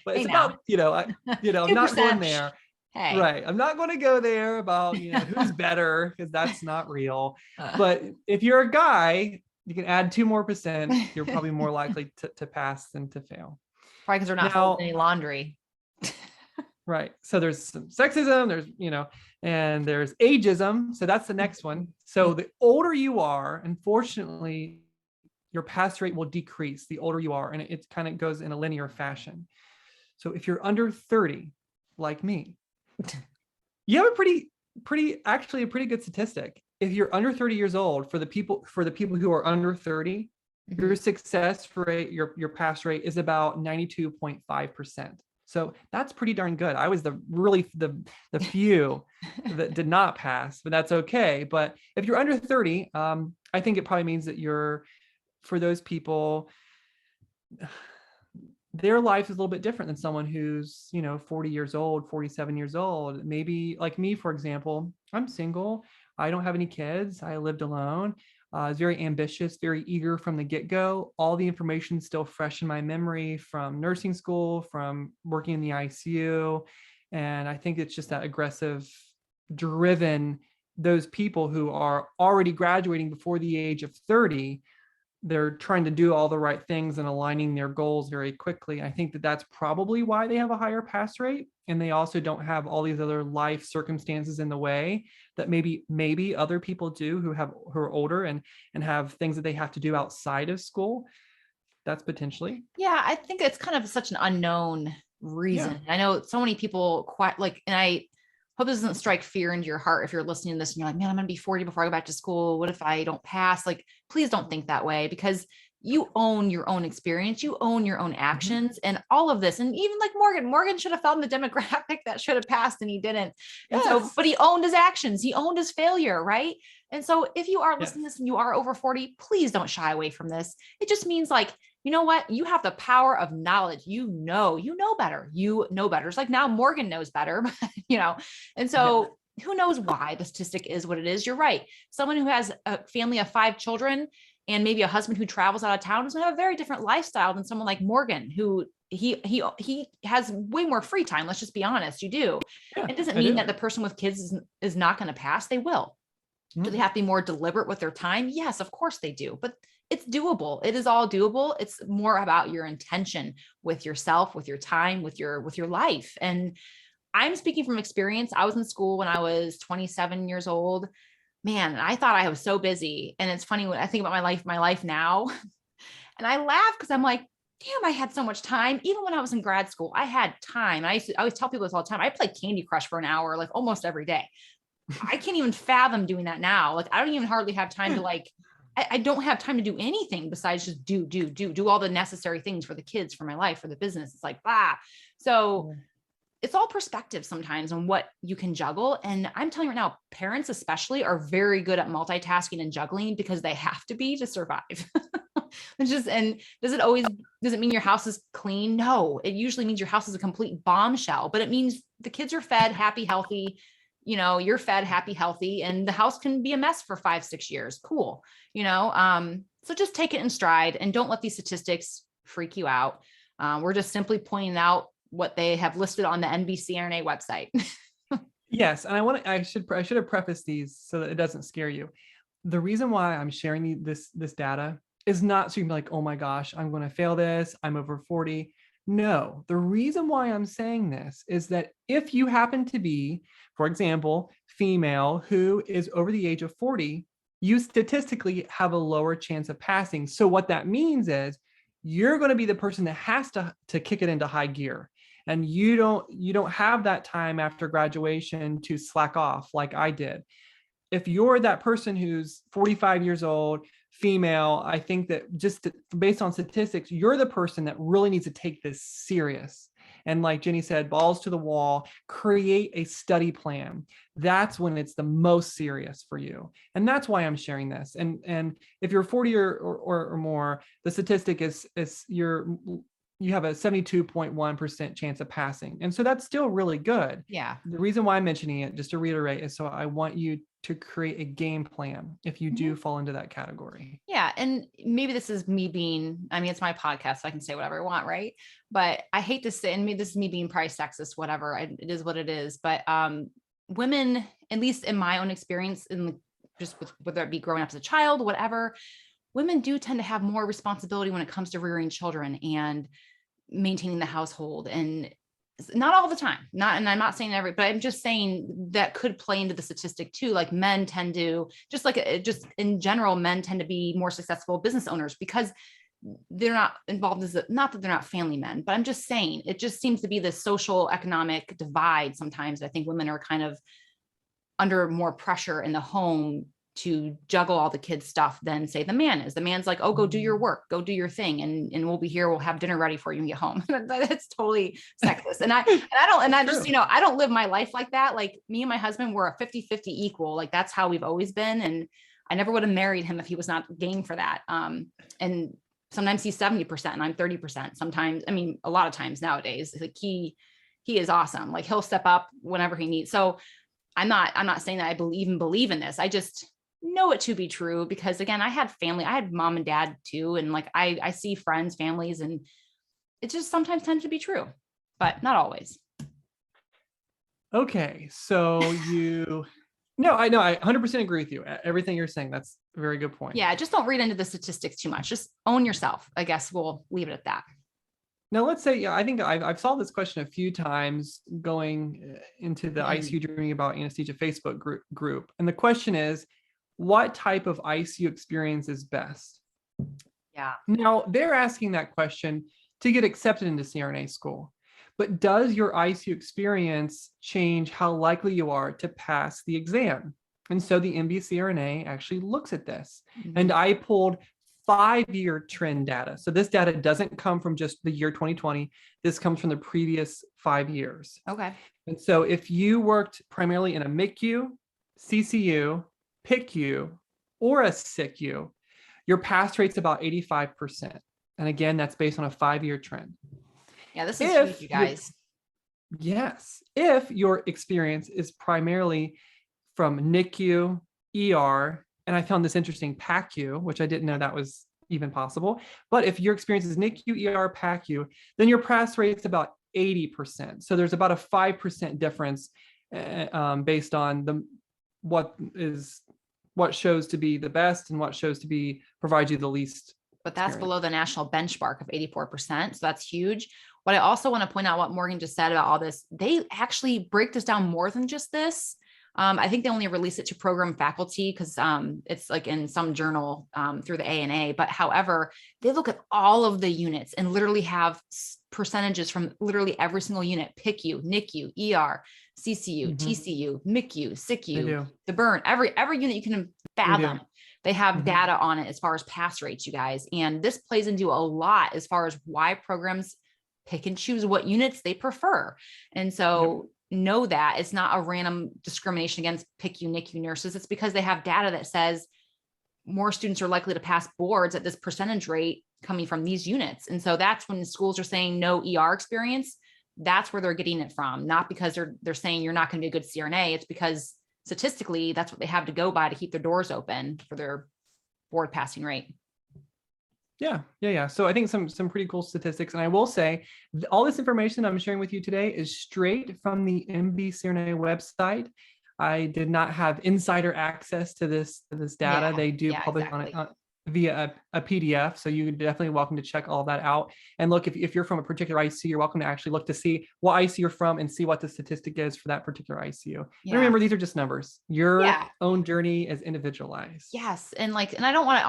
but it's about, I'm not going there. Hey. Right. I'm not going to go there about, who's better, because that's not real. But if you're a guy, you can add 2% more. You're probably more likely to pass than to fail. Probably because they're not folding any laundry. Right. So there's some sexism, there's, and there's ageism. So that's the next one. So the older you are, unfortunately, your pass rate will decrease the older you are. And it kind of goes in a linear fashion. So if you're under 30, like me, you have a pretty good statistic. If you're under 30 years old, for the people who are under 30, your success rate, your pass rate is about 92.5%. So that's pretty darn good. I was the few that did not pass, but that's okay. But if you're under 30, I think it probably means that for those people, their life is a little bit different than someone who's, 40 years old, 47 years old. Maybe like me, for example, I'm single. I don't have any kids. I lived alone. I was very ambitious, very eager from the get-go. All the information still fresh in my memory from nursing school, from working in the ICU. And I think it's just that aggressive, driven, those people who are already graduating before the age of 30, they're trying to do all the right things and aligning their goals very quickly. I think that that's probably why they have a higher pass rate. And they also don't have all these other life circumstances in the way that maybe other people do who are older and have things that they have to do outside of school. That's potentially. Yeah, I think it's kind of such an unknown reason. Yeah. I know so many people and I hope this doesn't strike fear into your heart if you're listening to this and you're like, man, I'm going to be 40 before I go back to school. What if I don't pass? Like, please don't think that way, because you own your own experience. You own your own actions and all of this. And even like Morgan should have found the demographic that should have passed and he didn't. And but he owned his actions. He owned his failure. Right. And so if you are listening to this and you are over 40, please don't shy away from this. It just means like, you know what? You have the power of knowledge. You know better. It's like now Morgan knows better, and so who knows why the statistic is what it is. You're right. Someone who has a family of 5 children and maybe a husband who travels out of town is going to have a very different lifestyle than someone like Morgan, who he has way more free time. Let's just be honest. You do. It doesn't mean that the person with kids is not going to pass. They will. Do they have to be more deliberate with their time? Yes, of course they do, but it's doable. It is all doable. It's more about your intention with yourself, with your time, with your life. And I'm speaking from experience. I was in school when I was 27 years old. Man, I thought I was so busy. And it's funny when I think about my life now, and I laugh because I'm like, damn, I had so much time. Even when I was in grad school, I had time. I always tell people this all the time. I played Candy Crush for an hour, like almost every day. I can't even fathom doing that now. Like, I don't even hardly have time to I don't have time to do anything besides just do all the necessary things for the kids, for my life, for the business. It's like, So it's all perspective sometimes on what you can juggle. And I'm telling you right now, parents especially are very good at multitasking and juggling because they have to be to survive. And does it mean your house is clean? No, it usually means your house is a complete bombshell, but it means the kids are fed, happy, healthy. You're fed, happy, healthy, and the house can be a mess for 5-6 years. Cool. So just take it in stride and don't let these statistics freak you out. We're just simply pointing out what they have listed on the NBCRNA website. Yes. And I should have prefaced these so that it doesn't scare you. The reason why I'm sharing this data is not so you can be like, oh my gosh, I'm going to fail this. I'm over 40. No, the reason why I'm saying this is that if you happen to be, for example, female who is over the age of 40, you statistically have a lower chance of passing. So what that means is you're going to be the person that has to kick it into high gear. And you don't have that time after graduation to slack off like I did. If you're that person who's 45 years old, female, I think that just based on statistics, you're the person that really needs to take this serious. And like Jenny said, balls to the wall, create a study plan. That's when it's the most serious for you. And that's why I'm sharing this. And if you're 40 or more, the statistic is you have a 72.1% chance of passing. And so that's still really good. Yeah. The reason why I'm mentioning it, just to reiterate, is so I want you to create a game plan if you do fall into that category. Yeah. And maybe this is me it's my podcast, so I can say whatever I want, right? But I hate to say, and maybe this is me being probably sexist, whatever, it is what it is. But women, at least in my own experience, just with whether it be growing up as a child, whatever, women do tend to have more responsibility when it comes to rearing children and maintaining the household. And not all the time, and I'm not saying but I'm just saying that could play into the statistic too. Like men tend to, just in general, men tend to be more successful business owners because they're not involved not that they're not family men, but I'm just saying it just seems to be this social economic divide. Sometimes I think women are kind of under more pressure in the home to juggle all the kids' stuff than say the man is. The man's like, oh, go do your work, go do your thing. And we'll be here. We'll have dinner ready for you and get home. That's totally sexist. And I don't live my life like that. Like me and my husband were a 50-50 equal. Like that's how we've always been. And I never would have married him if he was not game for that. And sometimes he's 70% and I'm 30%. Sometimes, a lot of times nowadays, like he is awesome. Like he'll step up whenever he needs. So I'm not saying that I believe in this. I just know it to be true because again, I had family, I had mom and dad too. And like, I see friends, families, and it just sometimes tends to be true, but not always. Okay. So no, I know. I 100% agree with you. Everything you're saying. That's a very good point. Yeah. Just don't read into the statistics too much. Just own yourself. I guess we'll leave it at that. Now, let's say, I think I've solved this question a few times going into the ICU Dreaming About Anesthesia Facebook group. And the question is, what type of ICU experience is best? Yeah. Now, they're asking that question to get accepted into CRNA school. But does your ICU experience change how likely you are to pass the exam? And so the MBCRNA actually looks at this. And I pulled 5-year trend data. So this data doesn't come from just the year 2020. This comes from the previous 5 years. Okay. And so if you worked primarily in a MICU, CCU, PICU, or a SICU, your pass rate's about 85%. And again, that's based on a 5-year trend. Yeah, this is huge, you guys. Yes. If your experience is primarily from NICU, ER, and I found this interesting, PACU, which I didn't know that was even possible. But if your experience is NICU, ER, PACU, then your pass rate's about 80%. So there's about a 5% difference based on what is what shows to be the best and what shows to be provide you the least. But that's experience. below the national benchmark of 84%. So that's huge. What I also want to point out what Morgan just said about all this, they actually break this down more than just this. I think they only release it to program faculty because it's like in some journal through the ANA. But however, they look at all of the units and literally have percentages from literally every single unit: PICU, NICU, ER, CCU, TCU, MICU, SICU, the burn, every unit you can fathom. They have data on it as far as pass rates, you guys. And this plays into a lot as far as why programs pick and choose what units they prefer. And so know that it's not a random discrimination against PICU, NICU nurses. It's because they have data that says more students are likely to pass boards at this percentage rate coming from these units. And so that's when the schools are saying no ER experience. That's where they're getting it from, not because they're saying you're not going to be a good CRNA. It's because statistically, that's what they have to go by to keep their doors open for their board passing rate. Yeah. So I think some pretty cool statistics. And I will say all this information I'm sharing with you today is straight from the MB CRNA website. I did not have insider access to this data. They do publish on it via a PDF. So you're definitely welcome to check all that out. And look, if you're from a particular ICU, you're welcome to actually look to see what ICU you're from and see what the statistic is for that particular ICU. And remember, these are just numbers. Your own journey is individualized. Yes. And I don't want to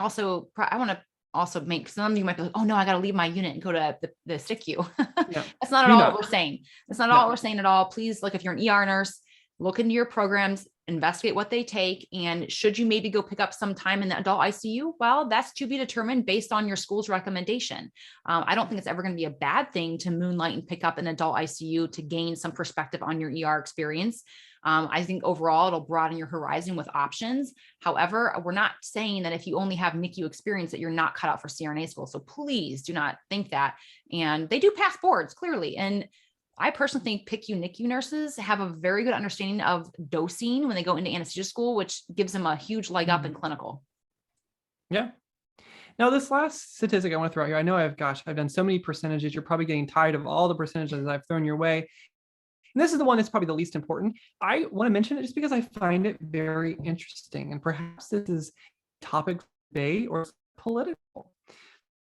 also make, some of you might be like, oh no, I got to leave my unit and go to the SICU. That's not at all what we're saying. That's not all what we're saying at all. Please, if you're an ER nurse, look into your programs, investigate what they take. And should you maybe go pick up some time in the adult ICU? Well, that's to be determined based on your school's recommendation. I don't think it's ever going to be a bad thing to moonlight and pick up an adult ICU to gain some perspective on your ER experience. I think overall it'll broaden your horizon with options. However, we're not saying that if you only have NICU experience that you're not cut out for CRNA school. So please do not think that. And they do pass boards clearly. And I personally think PICU, NICU nurses have a very good understanding of dosing when they go into anesthesia school, which gives them a huge leg up in clinical. Yeah. Now, this last statistic I want to throw out here, I know I've done so many percentages. You're probably getting tired of all the percentages I've thrown your way. And this is the one that's probably the least important. I want to mention it just because I find it very interesting. And perhaps this is topic debate or political.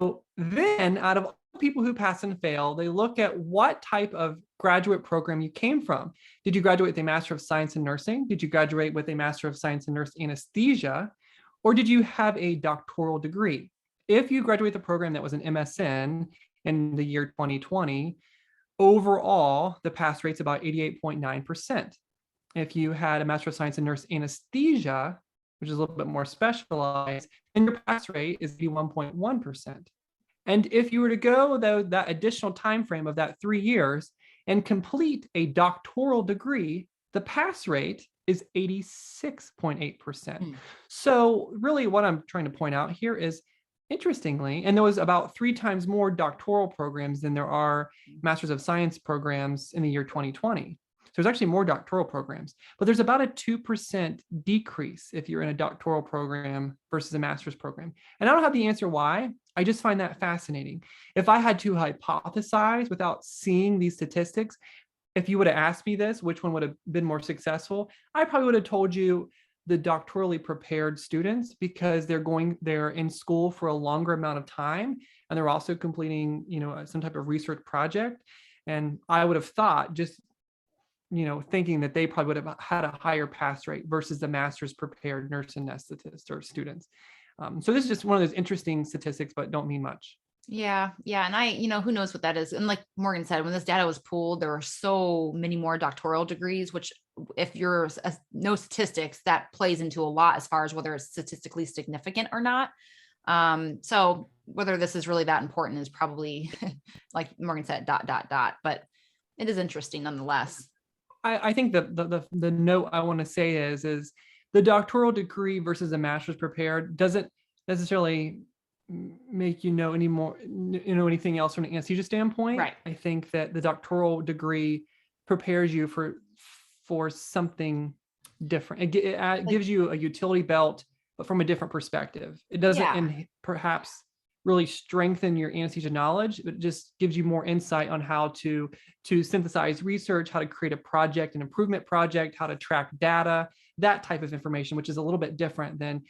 So then out of all the people who pass and fail, they look at what type of graduate program you came from. Did you graduate with a Master of Science in Nursing? Did you graduate with a Master of Science in Nurse Anesthesia? Or did you have a doctoral degree? If you graduate the program that was an MSN in the year 2020, overall, the pass rate's about 88.9%. If you had a Master of Science in Nurse Anesthesia, which is a little bit more specialized, then your pass rate is 81.1%. And if you were to go that additional time frame of that 3 years and complete a doctoral degree, the pass rate is 86.8%. So really what I'm trying to point out here is, interestingly, and there was about 3 times more doctoral programs than there are Masters of Science programs in the year 2020. So there's actually more doctoral programs, but there's about a 2% decrease if you're in a doctoral program versus a master's program. And I don't have the answer why. I just find that fascinating. If I had to hypothesize without seeing these statistics, if you would have asked me this, which one would have been more successful, I probably would have told you the doctorally prepared students, because they're in school for a longer amount of time, and they're also completing, some type of research project. And I would have thought, just thinking that they probably would have had a higher pass rate versus the master's prepared nurse anesthetist or students. So this is just one of those interesting statistics, but don't mean much. Yeah. And who knows what that is. And like Morgan said, when this data was pulled, there were so many more doctoral degrees, which if you're no statistics, that plays into a lot as far as whether it's statistically significant or not. So whether this is really that important is probably, like Morgan said, ... but it is interesting nonetheless. I think the note I want to say is the doctoral degree versus a master's prepared doesn't necessarily make anything else from an anesthesia standpoint. Right. I think that the doctoral degree prepares you for something different. It gives you a utility belt, but from a different perspective. It doesn't perhaps really strengthen your anesthesia knowledge. It just gives you more insight on how to synthesize research, how to create a project, an improvement project, how to track data, that type of information, which is a little bit different than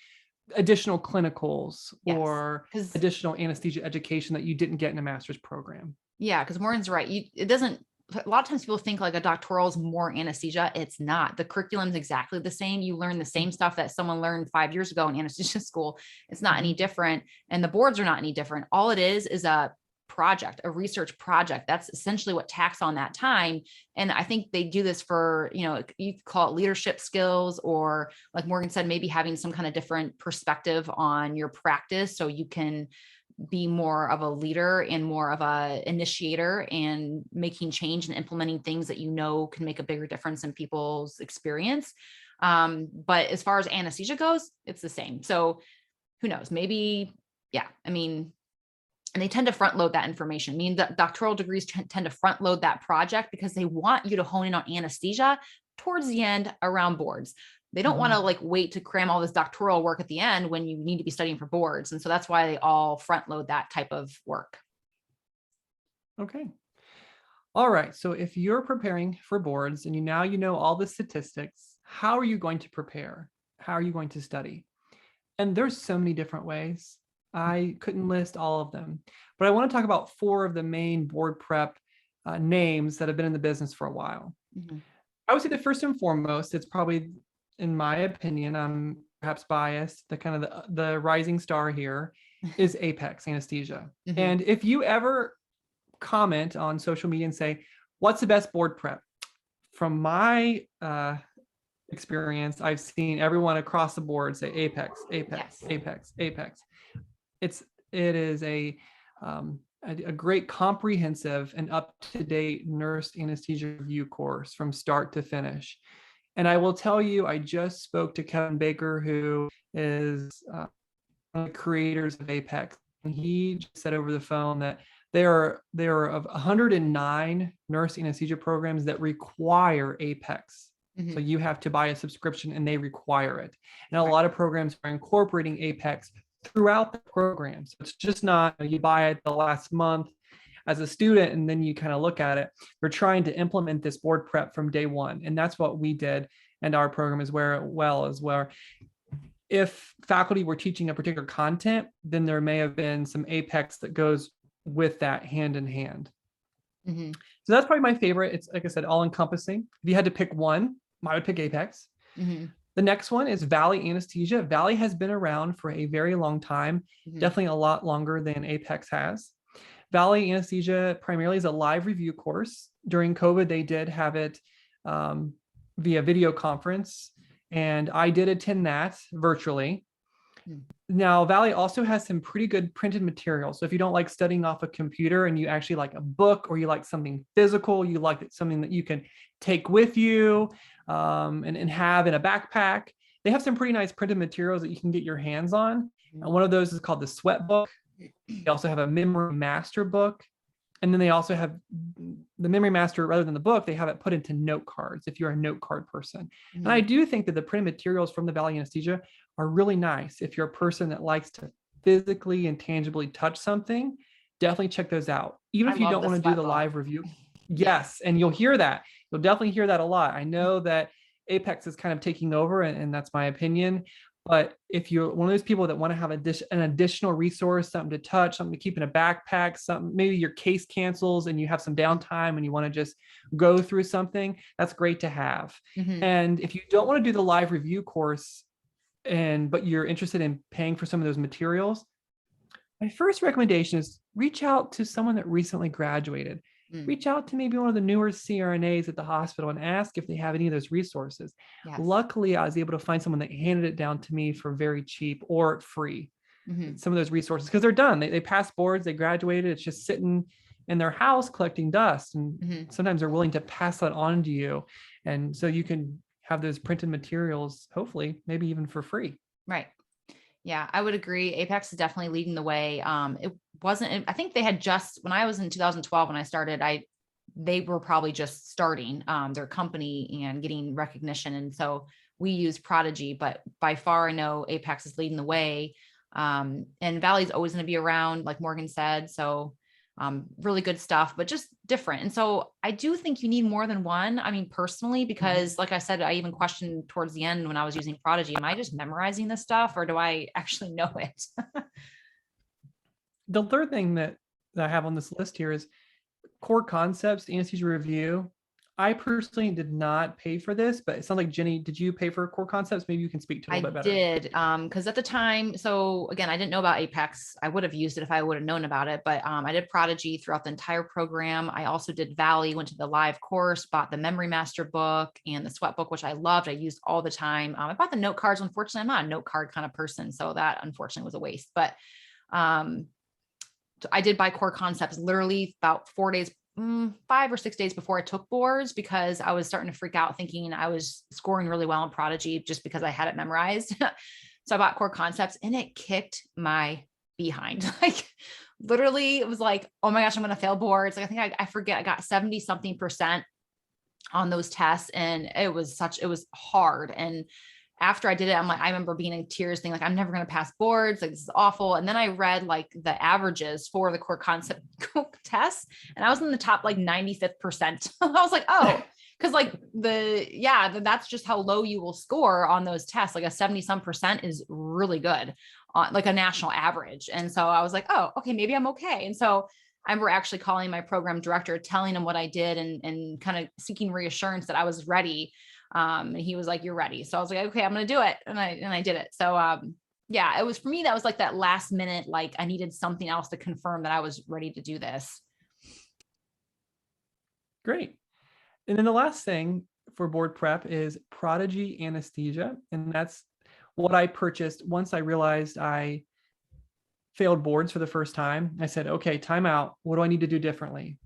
additional clinicals Yes, or because additional anesthesia education that you didn't get in a master's program. Morgan's right. It doesn't, a lot of times people think like a doctoral is more anesthesia. It's not. The curriculum is exactly the same. You learn the same stuff that someone learned 5 years ago in anesthesia school. It's not any different. And the boards are not any different. All it is a project, a research project. That's essentially what tacks on that time. And I think they do this for, you could call it leadership skills, or like Morgan said, maybe having some kind of different perspective on your practice so you can be more of a leader and more of a initiator and making change and implementing things that can make a bigger difference in people's experience. But as far as anesthesia goes, it's the same. So who knows, maybe, yeah, I mean, and they tend to front load that information. I mean, the doctoral degrees tend to front load that project because they want you to hone in on anesthesia towards the end around boards. They don't want to like wait to cram all this doctoral work at the end when you need to be studying for boards. And so that's why they all front load that type of work. Okay. All right. So if you're preparing for boards and you know all the statistics, how are you going to prepare? How are you going to study? And there's so many different ways. I couldn't list all of them, but I want to talk about 4 of the main board prep names that have been in the business for a while. I would say the first and foremost, it's probably, in my opinion, I'm perhaps biased, the kind of the rising star here is Apex Anesthesia. And if you ever comment on social media and say, what's the best board prep? From my experience, I've seen everyone across the board say Apex, Apex, yes. Apex, Apex. It is a great comprehensive and up-to-date nurse anesthesia review course from start to finish. And I will tell you, I just spoke to Kevin Baker, who is one of the creators of Apex. And he just said over the phone that there are of 109 nurse anesthesia programs that require Apex. So you have to buy a subscription and they require it. And a lot of programs are incorporating Apex throughout the program. So it's just not you buy it the last month as a student and then you kind of look at it. They're trying to implement this board prep from day one. And that's what we did. And our program is where if faculty were teaching a particular content, then there may have been some Apex that goes with that hand in hand. So that's probably my favorite. It's, like I said, all encompassing. If you had to pick one, I would pick Apex. The next one is Valley Anesthesia. Valley has been around for a very long time, definitely a lot longer than Apex has. Valley Anesthesia primarily is a live review course. During COVID, they did have it via video conference, and I did attend that virtually. Now, Valley also has some pretty good printed material. So if you don't like studying off a computer and you actually like a book, or you like something physical, you like something that you can take with you and have in a backpack, they have some pretty nice printed materials that you can get your hands on. And one of those is called the Sweat Book. They also have a Memory Master book. And then they also have the Memory Master, rather than the book, they have it put into note cards if you're a note card person. And I do think that the printed materials from the Valley Anesthesia are really nice. If you're a person that likes to physically and tangibly touch something, definitely check those out. Even if you don't want to do the live review. Yes. And you'll hear that. You'll definitely hear that a lot. I know that Apex is kind of taking over, and that's my opinion. But if you're one of those people that want to have an additional resource, something to touch, something to keep in a backpack, something, maybe your case cancels and you have some downtime and you want to just go through something, that's great to have. And if you don't want to do the live review course, but you're interested in paying for some of those materials, my first recommendation is reach out to someone that recently graduated. Reach out to maybe one of the newer CRNAs at the hospital and ask if they have any of those resources. Luckily, I was able to find someone that handed it down to me for very cheap or free. Some of those resources, because they're done. They passed boards, they graduated. It's just sitting in their house collecting dust. And sometimes they're willing to pass that on to you. And so you can have those printed materials, hopefully, maybe even for free. Right. Yeah, I would agree. Apex is definitely leading the way. I think they had just, when I was in 2012, when I started, they were probably just starting their company and getting recognition. And so we use Prodigy, but by far I know Apex is leading the way. And Valley's always going to be around, like Morgan said. So really good stuff, but just different. And so I do think you need more than one. I mean, personally, because like I said, I even questioned towards the end when I was using Prodigy, am I just memorizing this stuff or do I actually know it? The third thing that I have on this list here is core concepts, anesthesia review. I personally did not pay for this, but it sounds like Jenny, did you pay for core concepts? Maybe you can speak to it a I little bit better. did, because at the time, so again, I didn't know about Apex. I would have used it if I would have known about it, but I did Prodigy throughout the entire program. I also did Valley, went to the live course, bought the Memory Master book and the Sweat book, which I loved. I used all the time. I bought the note cards. Unfortunately, I'm not a note card kind of person, so that unfortunately was a waste. But I did buy core concepts literally about 4 days, 5 or 6 days before I took boards, because I was starting to freak out thinking I was scoring really well in Prodigy just because I had it memorized. So I bought core concepts and it kicked my behind. Like literally it was like, oh my gosh, I'm going to fail boards. Like I forget, I got 70 something % on those tests and it was hard. And after I did it, I'm like, I remember being in tears thinking like, I'm never going to pass boards. Like, this is awful. And then I read like the averages for the core concept tests and I was in the top like 95th percent. I was like, oh, cause like that's just how low you will score on those tests. Like a 70 some % is really good on like a national average. And so I was like, oh, okay, maybe I'm okay. And so I remember actually calling my program director, telling him what I did and kind of seeking reassurance that I was ready. And he was like, you're ready. So I was like, okay, I'm going to do it. And I did it. So, yeah, it was for me, that was like that last minute, like I needed something else to confirm that I was ready to do this. Great. And then the last thing for board prep is Prodigy Anesthesia. And that's what I purchased once I realized I failed boards for the first time. I said, okay, time out. What do I need to do differently?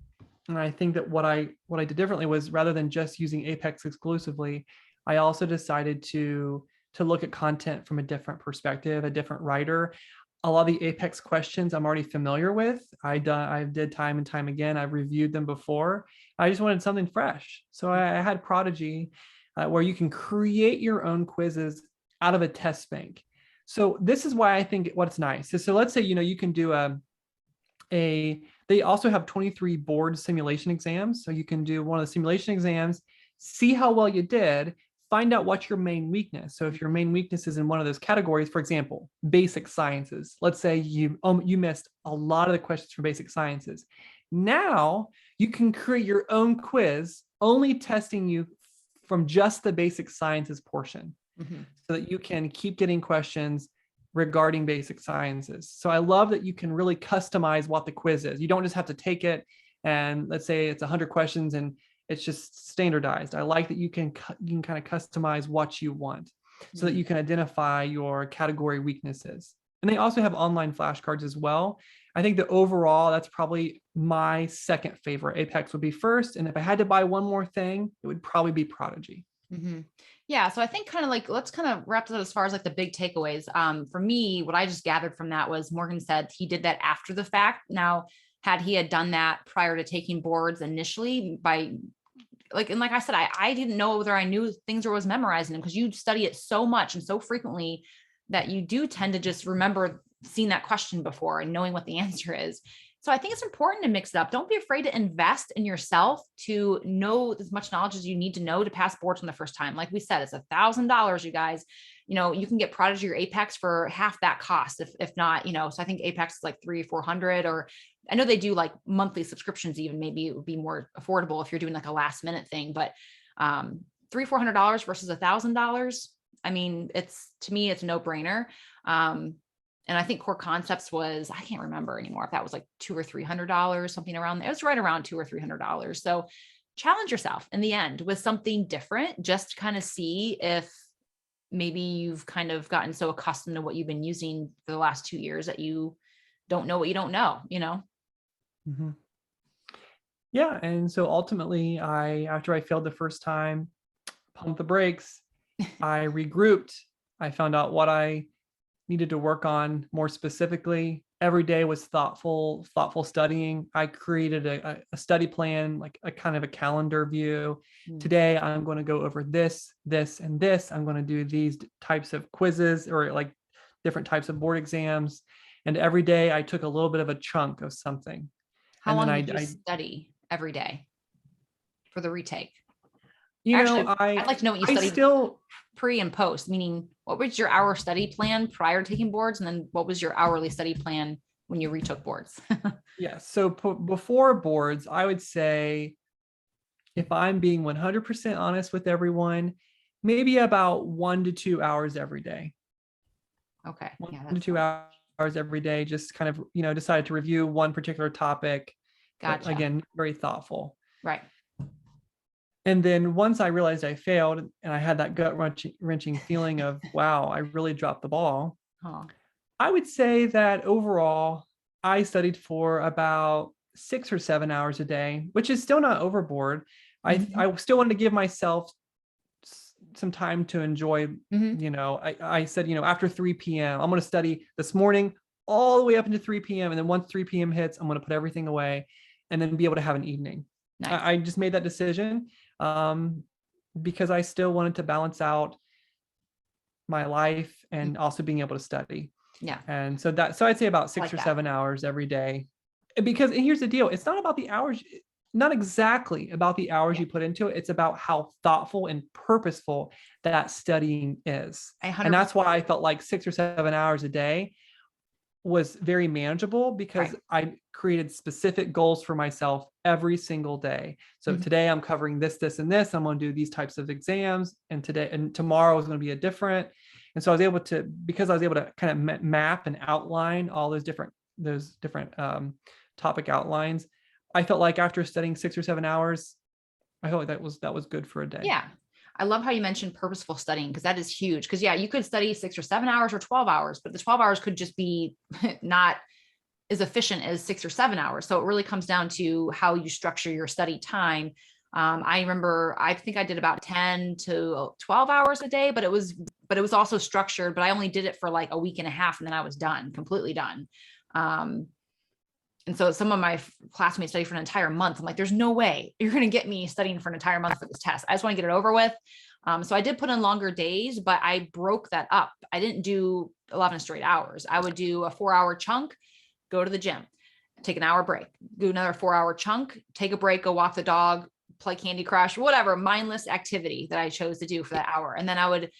And I think that what I did differently was, rather than just using Apex exclusively, I also decided to look at content from a different perspective, a different writer. A lot of the Apex questions I'm already familiar with. I did time and time again. I've reviewed them before. I just wanted something fresh. So I had Prodigy, where you can create your own quizzes out of a test bank. So this is why I think what's nice is, so let's say, you can do they also have 23 board simulation exams. So you can do one of the simulation exams, see how well you did, find out what's your main weakness. So if your main weakness is in one of those categories, for example, basic sciences, let's say you missed a lot of the questions for basic sciences. Now you can create your own quiz, only testing you from just the basic sciences portion, so that you can keep getting questions regarding basic sciences. So I love that you can really customize what the quiz is. You don't just have to take it and let's say it's 100 questions and it's just standardized. I like that you can kind of customize what you want so that you can identify your category weaknesses. And they also have online flashcards as well. I think that overall, that's probably my second favorite. Apex would be first. And if I had to buy one more thing, it would probably be Prodigy. Yeah. So I think kind of like, let's kind of wrap this as far as like the big takeaways. For me, what I just gathered from that was Morgan said he did that after the fact. Now, had he had done that prior to taking boards initially by like, and like I said, I didn't know whether I knew things or was memorizing them, because you study it so much and so frequently that you do tend to just remember seeing that question before and knowing what the answer is. So I think it's important to mix it up. Don't be afraid to invest in yourself to know as much knowledge as you need to know to pass boards on the first time. Like we said, it's $1,000, you guys. You can get Prodigy or Apex for half that cost, if not, so I think Apex is like $300 or $400, or I know they do like monthly subscriptions, even maybe it would be more affordable if you're doing like a last minute thing, but $300-400 versus $1,000. I mean, to me, it's a no brainer. And I think core concepts was, I can't remember anymore if that was like $200 or $300, something around there. It was right around $200 or $300. So challenge yourself in the end with something different, just to kind of see if maybe you've kind of gotten so accustomed to what you've been using for the last 2 years that you don't know what you don't know, Yeah. And so ultimately after I failed the first time, pumped the brakes, I regrouped. I found out what I needed to work on more specifically. Every day was thoughtful studying. I created a study plan, like a kind of a calendar view. Today, I'm going to go over this, and this. I'm going to do these types of quizzes or like different types of board exams. And every day I took a little bit of a chunk of something. How And long then did you study every day for the retake? you Actually, know, I'd like to know what you I studied still, pre and post, meaning what was your hour study plan prior to taking boards? And then what was your hourly study plan when you retook boards? yeah. So before boards, I would say, if I'm being 100% honest with everyone, maybe about 1 to 2 hours every day. Okay. One Yeah, to that's two hours every day, just kind of, decided to review one particular topic. But gotcha. again, very thoughtful. Right. And then once I realized I failed and I had that gut wrenching feeling of, wow, I really dropped the ball. Huh. I would say that overall, I studied for about 6 or 7 hours a day, which is still not overboard. I still wanted to give myself some time to enjoy. I said, after 3 p.m., I'm going to study this morning all the way up into 3 p.m. And then once 3 p.m. hits, I'm going to put everything away and then be able to have an evening. Nice. I just made that decision because I still wanted to balance out my life and also being able to study. Yeah. And so I'd say about 6 like or that. 7 hours every day. Because and here's the deal, it's not about the hours, not exactly about the hours you put into it. It's about how thoughtful and purposeful that studying is. And that's why I felt like 6 or 7 hours a day was very manageable, because I created specific goals for myself every single day. So today I'm covering this, this, and this. I'm going to do these types of exams, and today and tomorrow is going to be a different. And so I was able to kind of map and outline all those different topic outlines. I felt like after studying 6 or 7 hours, I felt like that was good for a day. Yeah. I love how you mentioned purposeful studying, because that is huge. Because you could study 6 or 7 hours or 12 hours, but the 12 hours could just be not as efficient as 6 or 7 hours. So it really comes down to how you structure your study time. I remember, I think I did about 10 to 12 hours a day, but it was also structured, but I only did it for like a week and a half, and then I was done, completely done. And so some of my classmates study for an entire month. I'm like, there's no way you're going to get me studying for an entire month for this test. I just want to get it over with. So I did put in longer days, but I broke that up. I didn't do 11 straight hours. I would do a 4-hour chunk, go to the gym, take an hour break, do another 4-hour chunk, take a break, go walk the dog, play Candy Crush, whatever mindless activity that I chose to do for that hour. And then I would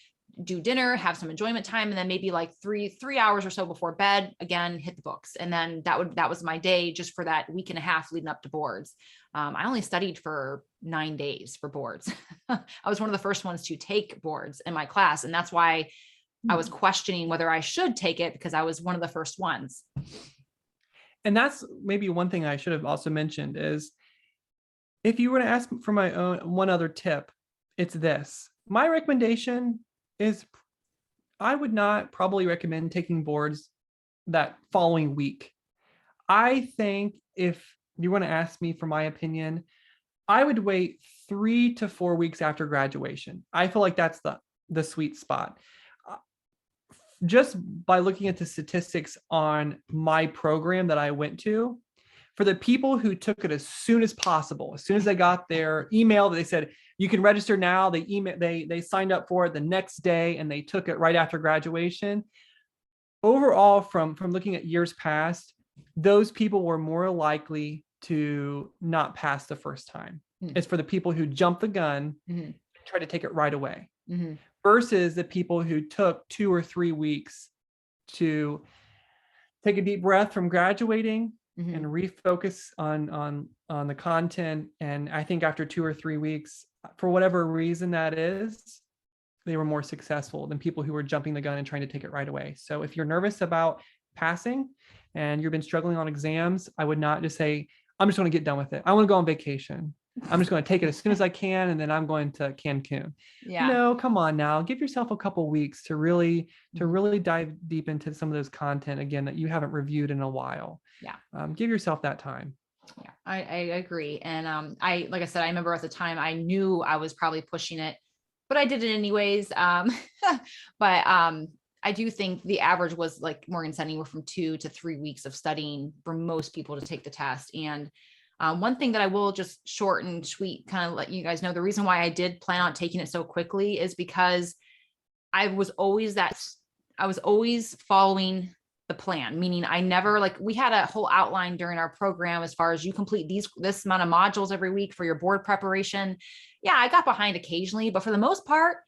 do dinner, have some enjoyment time, and then maybe like three hours or so before bed, again, hit the books. And then that was my day just for that week and a half leading up to boards. I only studied for 9 days for boards. I was one of the first ones to take boards in my class. And that's why I was questioning whether I should take it, because I was one of the first ones. And that's maybe one thing I should have also mentioned is, if you were to ask for my own one other tip, it's this. My recommendation is, I would not probably recommend taking boards that following week. I think if you want to ask me for my opinion, I would wait 3 to 4 weeks after graduation. I feel like that's the sweet spot. Just by looking at the statistics on my program that I went to, for the people who took it as soon as possible, as soon as they got their email that they said, you can register now, they signed up for it the next day, and they took it right after graduation. Overall, from looking at years past, those people were more likely to not pass the first time. It's for the people who jumped the gun, tried to take it right away, versus the people who took 2 or 3 weeks to take a deep breath from graduating and refocus on the content. And I think after 2 or 3 weeks, for whatever reason that is, they were more successful than people who were jumping the gun and trying to take it right away. So if you're nervous about passing and you've been struggling on exams, I would not just say, I'm just going to get done with it. I want to go on vacation. I'm just going to take it as soon as I can, and then I'm going to Cancun. Yeah. No, come on now. Give yourself a couple weeks to really dive deep into some of those content again that you haven't reviewed in a while. Yeah. Give yourself that time. Yeah, I agree. And like I said, I remember at the time I knew I was probably pushing it, but I did it anyways. But I do think the average was, like Morgan said, anywhere from 2 to 3 weeks of studying for most people to take the test. And one thing that I will just short and sweet kind of let you guys know, the reason why I did plan on taking it so quickly is because I was always I was always following the plan, meaning I never, like, we had a whole outline during our program as far as you complete this amount of modules every week for your board preparation. Yeah, I got behind occasionally, but for the most part,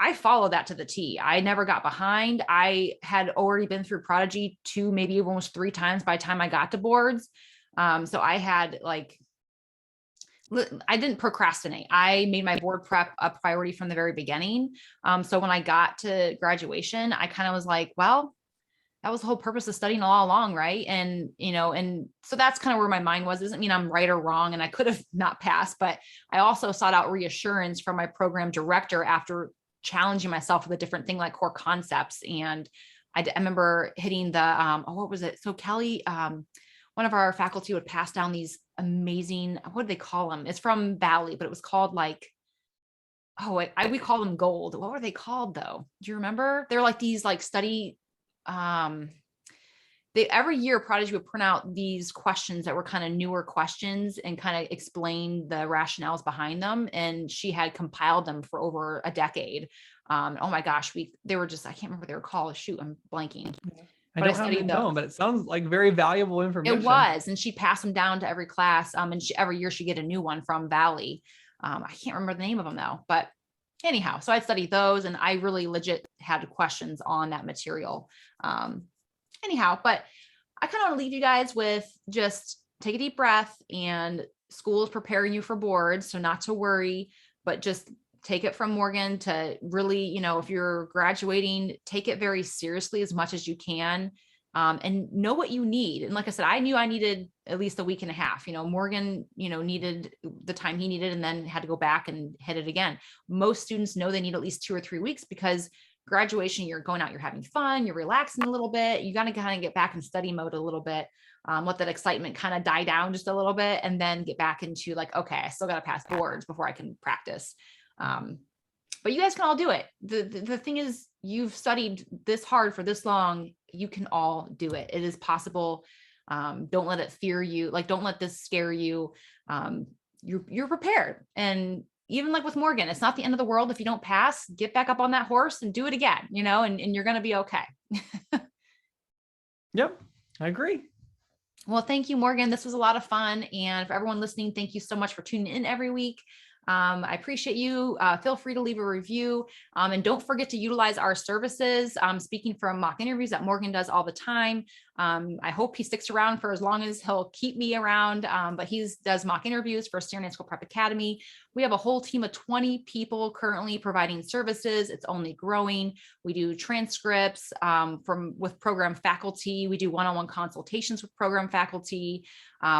I followed that to the T. I never got behind. I had already been through Prodigy 2, maybe almost 3 times by the time I got to boards. So I had like, I didn't procrastinate. I made my board prep a priority from the very beginning. So when I got to graduation, I kind of was like, well, that was the whole purpose of studying all along, right? And, and so that's kind of where my mind was. Doesn't mean I'm right or wrong, and I could have not passed, but I also sought out reassurance from my program director after challenging myself with a different thing like core concepts. And I remember hitting the, what was it? So Kelly, one of our faculty would pass down these amazing, what do they call them? It's from Valley, but it was called like, we call them gold. What were they called though? Do you remember? They're like these like study, they every year Prodigy would print out these questions that were kind of newer questions and kind of explain the rationales behind them. And she had compiled them for over a decade. Oh my gosh, they were just, I can't remember what they were called. Shoot, I'm blanking. I don't have them known, but it sounds like very valuable information. It was, and she passed them down to every class. And every year she get a new one from Valley. I can't remember the name of them though, but anyhow, so I studied those and I really legit had questions on that material. Anyhow, but I kind of want to leave you guys with just take a deep breath, and school is preparing you for boards. So not to worry, but just take it from Morgan to really, if you're graduating, take it very seriously as much as you can. And know what you need. And like I said, I knew I needed at least a week and a half. Morgan, needed the time he needed and then had to go back and hit it again. Most students know they need at least 2 or 3 weeks because graduation, you're going out, you're having fun, you're relaxing a little bit. You got to kind of get back in study mode a little bit. Let that excitement kind of die down just a little bit and then get back into like, okay, I still got to pass boards before I can practice. But you guys can all do it. The thing is, you've studied this hard for this long. You can all do it. It is possible. Don't let it fear you. Like, don't let this scare you. You're prepared. And even like with Morgan, it's not the end of the world. If you don't pass, get back up on that horse and do it again, and you're going to be okay. Yep. I agree. Well, thank you, Morgan. This was a lot of fun. And for everyone listening, thank you so much for tuning in every week. I appreciate you. Feel free to leave a review. And don't forget to utilize our services. Speaking from mock interviews that Morgan does all the time. I hope he sticks around for as long as he'll keep me around. But he does mock interviews for CRNA School Prep Academy. We have a whole team of 20 people currently providing services. It's only growing. We do transcripts with program faculty. We do one-on-one consultations with program faculty.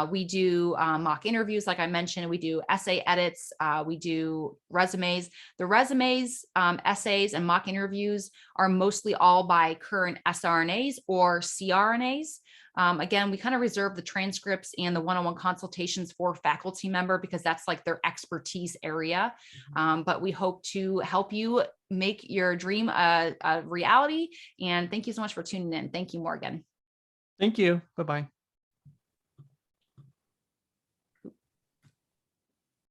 We do mock interviews, like I mentioned. We do essay edits. We do resumes. The resumes, essays, and mock interviews are mostly all by current SRNAs or CRNAs. Again, we kind of reserve the transcripts and the one-on-one consultations for faculty member because that's like their expertise area. But we hope to help you make your dream a reality. And thank you so much for tuning in. Thank you, Morgan. Thank you. Bye-bye.